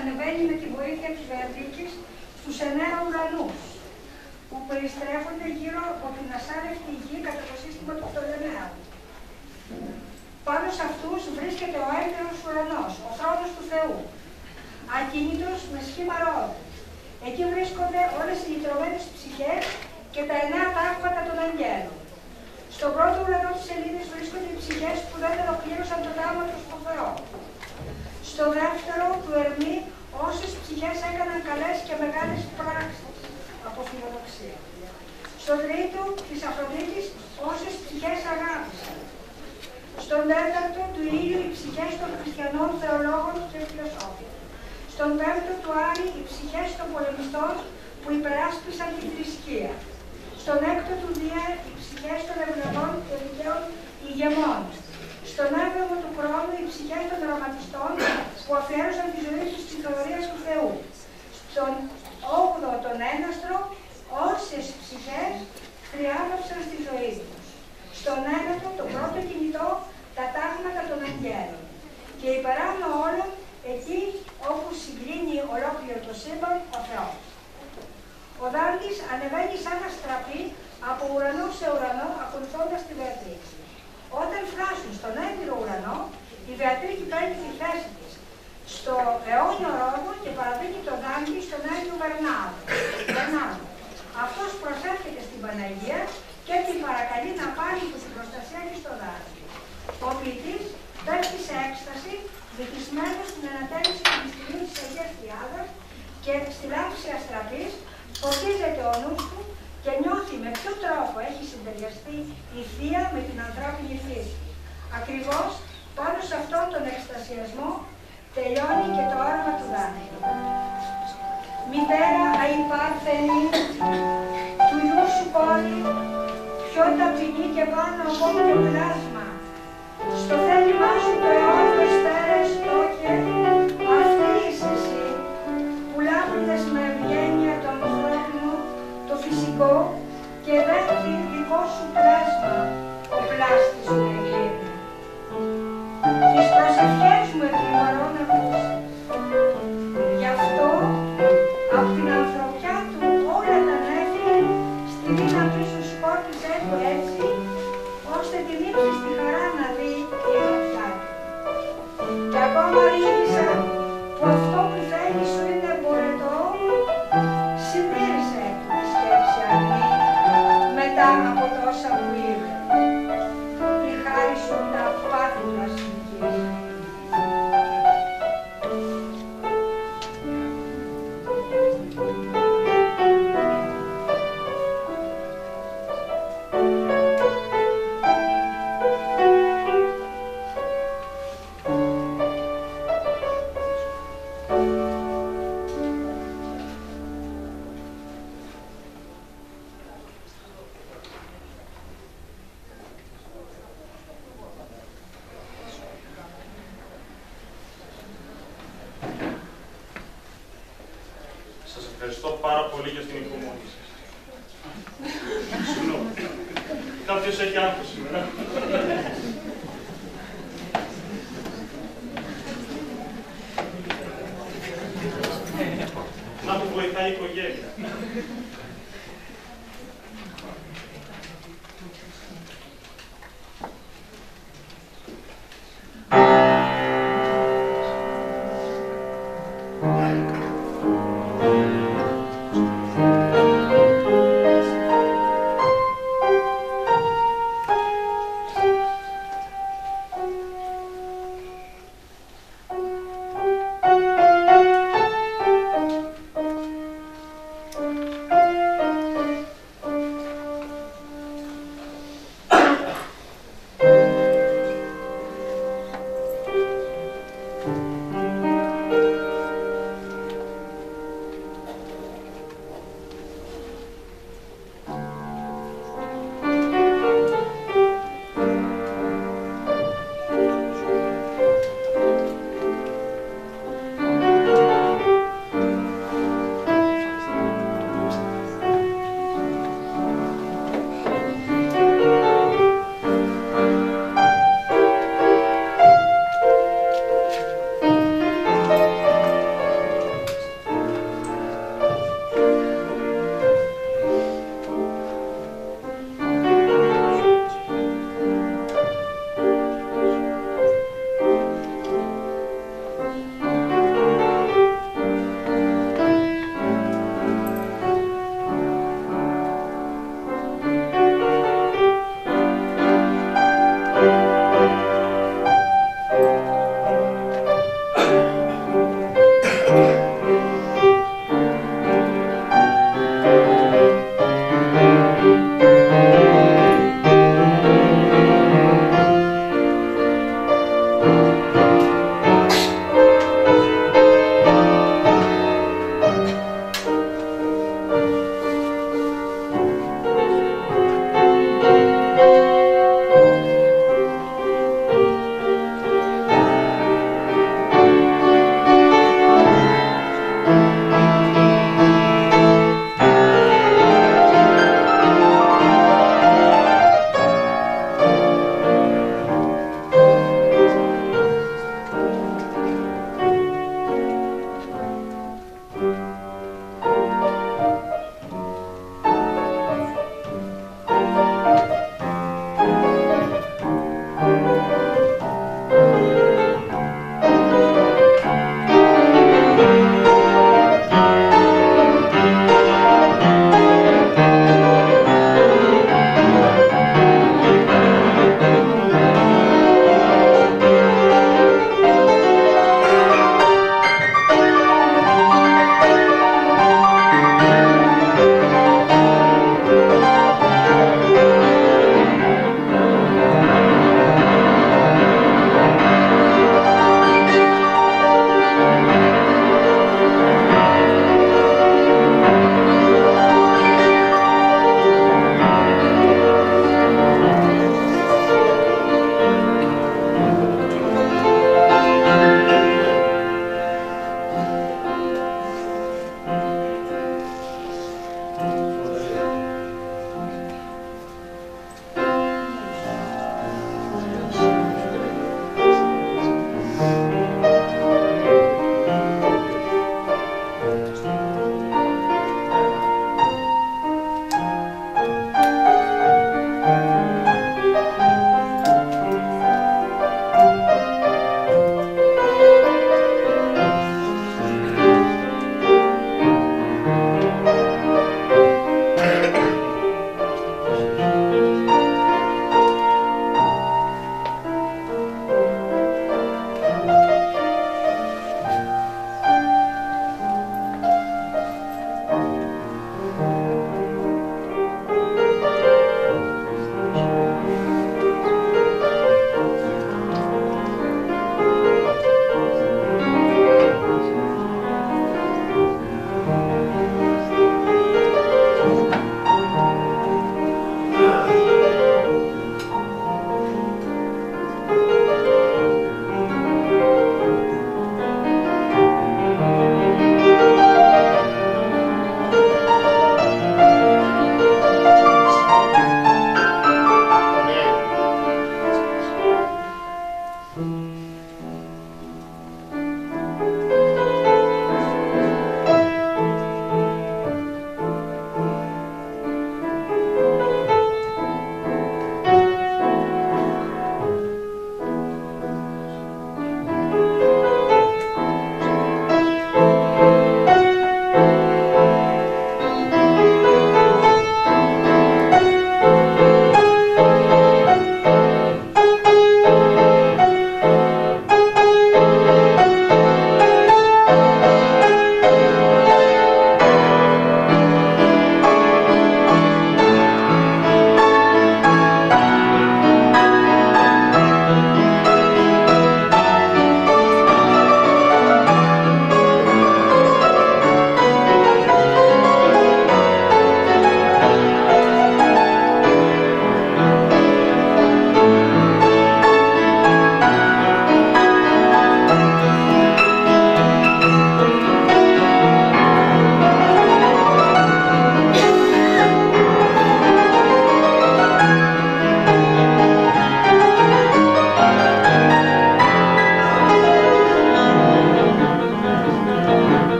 ανεβαίνει με τη βοήθεια της Βεατρίκης στους 9 ουρανούς, που περιστρέφονται γύρω από την ασάρευτη γη κατά το σύστημα του Πτολεμαίου. Πάνω σε αυτούς βρίσκεται ο έτερος ουρανός, ο θρόνος του Θεού, ακίνητος με σχήμα ρόδου. Εκεί βρίσκονται όλες οι λυτρωμένες ψυχές και τα 9 τάγματα των αγγέλων. Στον πρώτο ουρανό της σελήνης βρίσκονται οι ψυχές που δεν ολοκλήρωσαν το τάγμα του στο Θεό. Στο δεύτερο του Ερμή, όσες ψυχές έκαναν καλές και μεγάλες πράξεις από φιλοδοξία. Στο τρίτο της Αφροδίτης, όσες ψυχές αγάπησαν. Στον τέταρτο του Ήλιου, οι ψυχές των χριστιανών θεολόγων και φιλοσόφων. Στον πέμπτο του Άρη, οι ψυχές των πολεμιστών που υπεράσπισαν τη θρησκεία. Στον έκτο του Δία, οι ψυχές των ευλογών και δικαίων ηγεμών. Στον έβδομο του Χρόνου, οι ψυχές των δραματιστών που αφιέρωσαν τη ζωή τους στη θεωρία του Θεού. Στον 8ο τον έναστρο, όσες ψυχές θριάμβευσαν στη ζωή τους. Στον 9ο, τον πρώτο κινητό, τα τάγματα των αγγέλων. Και υπεράνω όλων, εκεί όπου συγκλίνει ολόκληρο το σύμπαν, ο Θεός. Ο Δάντης ανεβαίνει σαν αστραπή από ουρανό σε ουρανό, ακολουθώντας τη Βεατρίκη. Όταν φτάσουν στον έμπειρο ουρανό, η Βεατρίκη παίρνει τη θέση της στο αιώνιο ρόδο και παραδίνει τον Δάντη στον Άγιο Βερνάδο. Αυτός προσέρχεται στην Παναγία και την παρακαλεί να πάρει την προστασία της στο Δάντη. Ο ποιητής πέφτει σε έκσταση, βυθισμένος στην ανατέλεση του μυστηρίου της Αγίας Τριάδας και στη λάμψη αστραπής, φωτίζεται ο νους του και νιώθει με ποιο τρόπο έχει συντεριαστεί η Θεία με την ανθρώπινη φύση. Ακριβώς πάνω σε αυτόν τον εκστασιασμό τελειώνει και το όραμα του Δάντη. Μητέρα αϊπάρθενη, του γιού σου πόλη, πιο ταπεινή και πάνω από το πλάσμα, στο θέλημά σου το αιώνιο στέρες τόκε, αυτή είσαι εσύ, που λάμπριδες με ευγένεια το ανθρώπινο, το φυσικό και δέχτη δικό σου πλάσμα, ο πλάστης σου εγίνει. Τις προσευχές μου επιβαρών ακούς. Γι' αυτό, απ' την ανθρωπιά του όλα τα νέφη, στη δύναμη σου σκόρπιζε του έτσι, ώστε την ύψιστη χαρά να δει η ανθρωπιά του. Και ακόμα ρίγησα που αυτό που θέλει σου είναι μπορετό, συντήρησε του τη σκέψη αρνή, μετά από τόσα μέσα που είμαι. Η χάρη σου τα πάθη να συνεχίσει. Ευχαριστώ πάρα πολύ για την υπομονή σας. Συγγνώμη. Κάποιος έχει άγχος σήμερα. Να του βοηθάει η οικογένεια.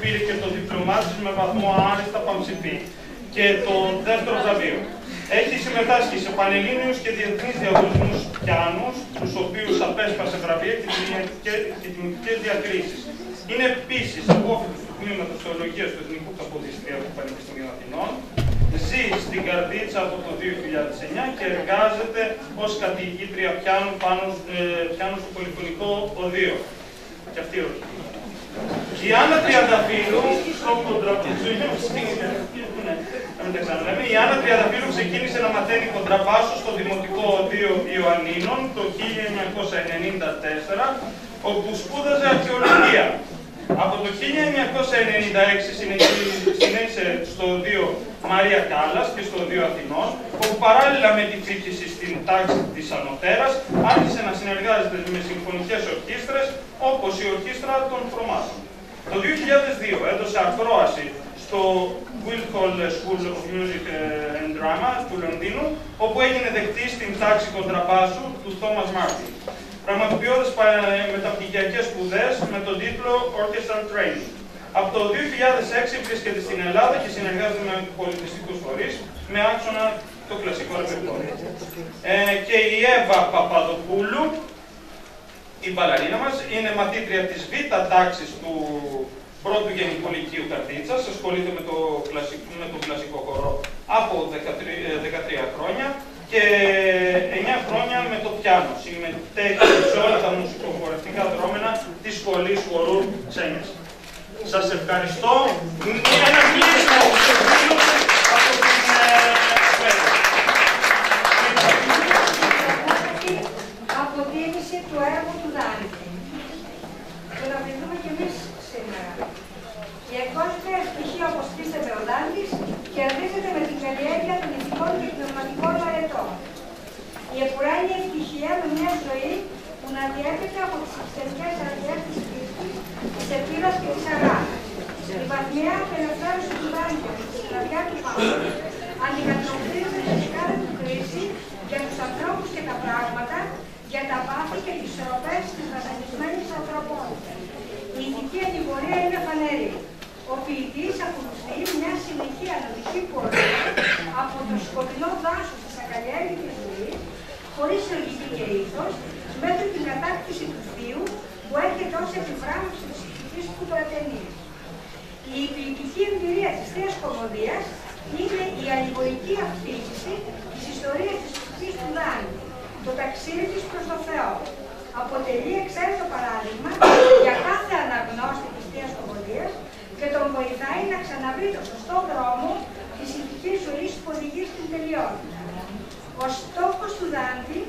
πήρε και το δίπλωμά της με βαθμό άριστα πανψηφί και το δεύτερο βραβείο. Έχει συμμετάσχει σε πανελλήνιους και διεθνείς διαγωνισμούς πιάνους, τους οποίους απέσπασε βραβεία και τιμητικές διακρίσεις. Είναι επίσης απόφοιτος του τμήματος Θεολογίας του Εθνικού Καποδιστριακού Πανεπιστημίου Αθηνών. Ζει στην Καρδίτσα από το 2009 και εργάζεται ως καθηγήτρια πιάνου στο Πολυφωνικό Οδείο. Και αυτή όχι. Η Άννα Τριανταφύλου στο η Άννα Τριανταφύλου ξεκίνησε να μαθαίνει κοντραμπάσο στο Δημοτικό Οδείο Ιωαννίνων το 1994, όπου σπούδαζε αρχαιολογία. Από το 1996 συνέχισε στο Οδείο Μαρία Κάλλας και στο Οδείο Αθηνών, όπου παράλληλα με τη ψήφιση στην τάξη της Ανωτέρας, άρχισε να συνεργάζεται με συμφωνικές ορχήστρες, όπως η Ορχήστρα των Χρωμάτων. Το 2002 έδωσε ακρόαση στο Guildhall School of Music and Drama του Λονδίνου, όπου έγινε δεκτή στην τάξη κοντραμπάσου του Thomas Martin, πραγματοποιώντας μεταπτυχιακές σπουδές με τον τίτλο Orchestral Training. Από το 2006 βρίσκεται στην Ελλάδα και συνεργάζεται με πολιτιστικούς φορείς με άξονα το κλασικό ρεπερτόριο. Και η Εύα Παπαδοπούλου, η μπαλαρίνα μας, είναι μαθήτρια της Β' τάξης του πρώτου Γενικού Λυκείου Καρδίτσας, ασχολείται με το κλασικό χορό από 13 χρόνια και 9 χρόνια με το πιάνο. Συμμετέχει σε όλα τα μουσικοχορευτικά δρόμενα της Σχολής Χορού Ξένιας. Σας ευχαριστώ. Ένα κλείσιμο από την αποτίμηση του έργου του Δάντη. Το να βρεθούμε κι εμείς σήμερα. Η εκπαίδευση στοιχεία, όπως πίστευε ο Δάντης, κερδίζεται με την καλλιέργεια των ηθικών και πνευματικών αρετών. Η επουρά είναι ευτυχία με μια ζωή που να διέρχεται από τις εξαιρετικές αρχές της πίστης, της ελπίδας και της αγάπης. Η βαθμιά απελευθέρωση του Δάντη από τη σκλαβιά του Παύλου αντικατοπτρίζεται σε κάθε του κρίση για τους ανθρώπους και τα πράγματα, για τα πάθη και τις σωροπές της βασανισμένης ανθρωπότητας. Η ηθική αντιγορία είναι φανερή. Ο ποιητής ακολουθεί μια συνεχή αναλυτική πορεία από το σκοτεινό δάσος της ακαλλιέργητης ζωής, χωρίς λογική και ήθος, μέχρι την κατάκτηση του θείου που έρχεται ως επιβράβευση της ηθικής του πρατενής. Η ποιητική εμπειρία της Θείας Κομμωδίας είναι η αλληγορική αφήγηση της ιστορίας της ψυχής του Δάντη, το ταξίδι της προς το Θεό. Αποτελεί εξαίρετο παράδειγμα για κάθε αναγνώστη της Θείας Κομμωδίας και τον βοηθάει να ξαναβρει το σωστό δρόμο της ηθικής ζωής που οδηγεί στην τελειότητα. Ο στόχος του Δάντη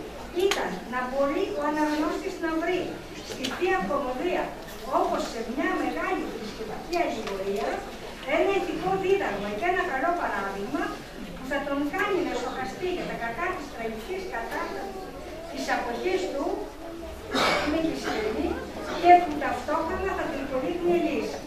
ήταν να μπορεί ο αναγνώστης να βρει στη Θεία Κομμωδία, όπως σε μια μεγάλη θρησκευτική αλληγορία, ένα ηθικό δίδαγμα και ένα καλό παράδειγμα που θα τον κάνει να σοχαστεί για τα κακά της τραγικής κατάστασης της αποχής του, με κλεισμένη, και που ταυτόχρονα θα του υποδείχνει λύση.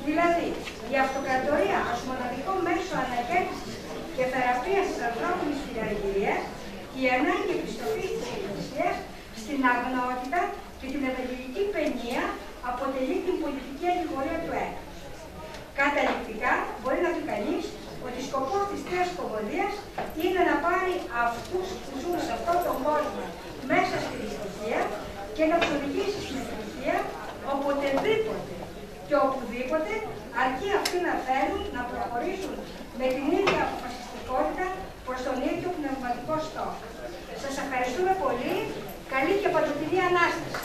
Δηλαδή, η αυτοκρατορία ως μοναδικό μέσο ανακαίνησης και θεραπείας της ανθρώπινης φιλαργυρίας και η ανάγκη επιστροφής της Εκκλησίας στην αγνότητα και την ευαγγελική παινία αποτελεί την πολιτική αλληγορία του έθνους. Καταληκτικά, μπορεί να πει κανείς ότι σκοπός της Θείας Κομμωδίας είναι να πάρει αυτούς που ζουν σε αυτόν τον κόσμο μέσα στη δυστυχία και να τους οδηγήσει στην ευτυχία οποτεδήποτε και οπουδήποτε, αρκεί αυτοί να θέλουν να προχωρήσουν με την ίδια αποφασιστικότητα προς τον ίδιο πνευματικό στόχο. Σας ευχαριστούμε πολύ. Καλή και παντοτινή Ανάσταση.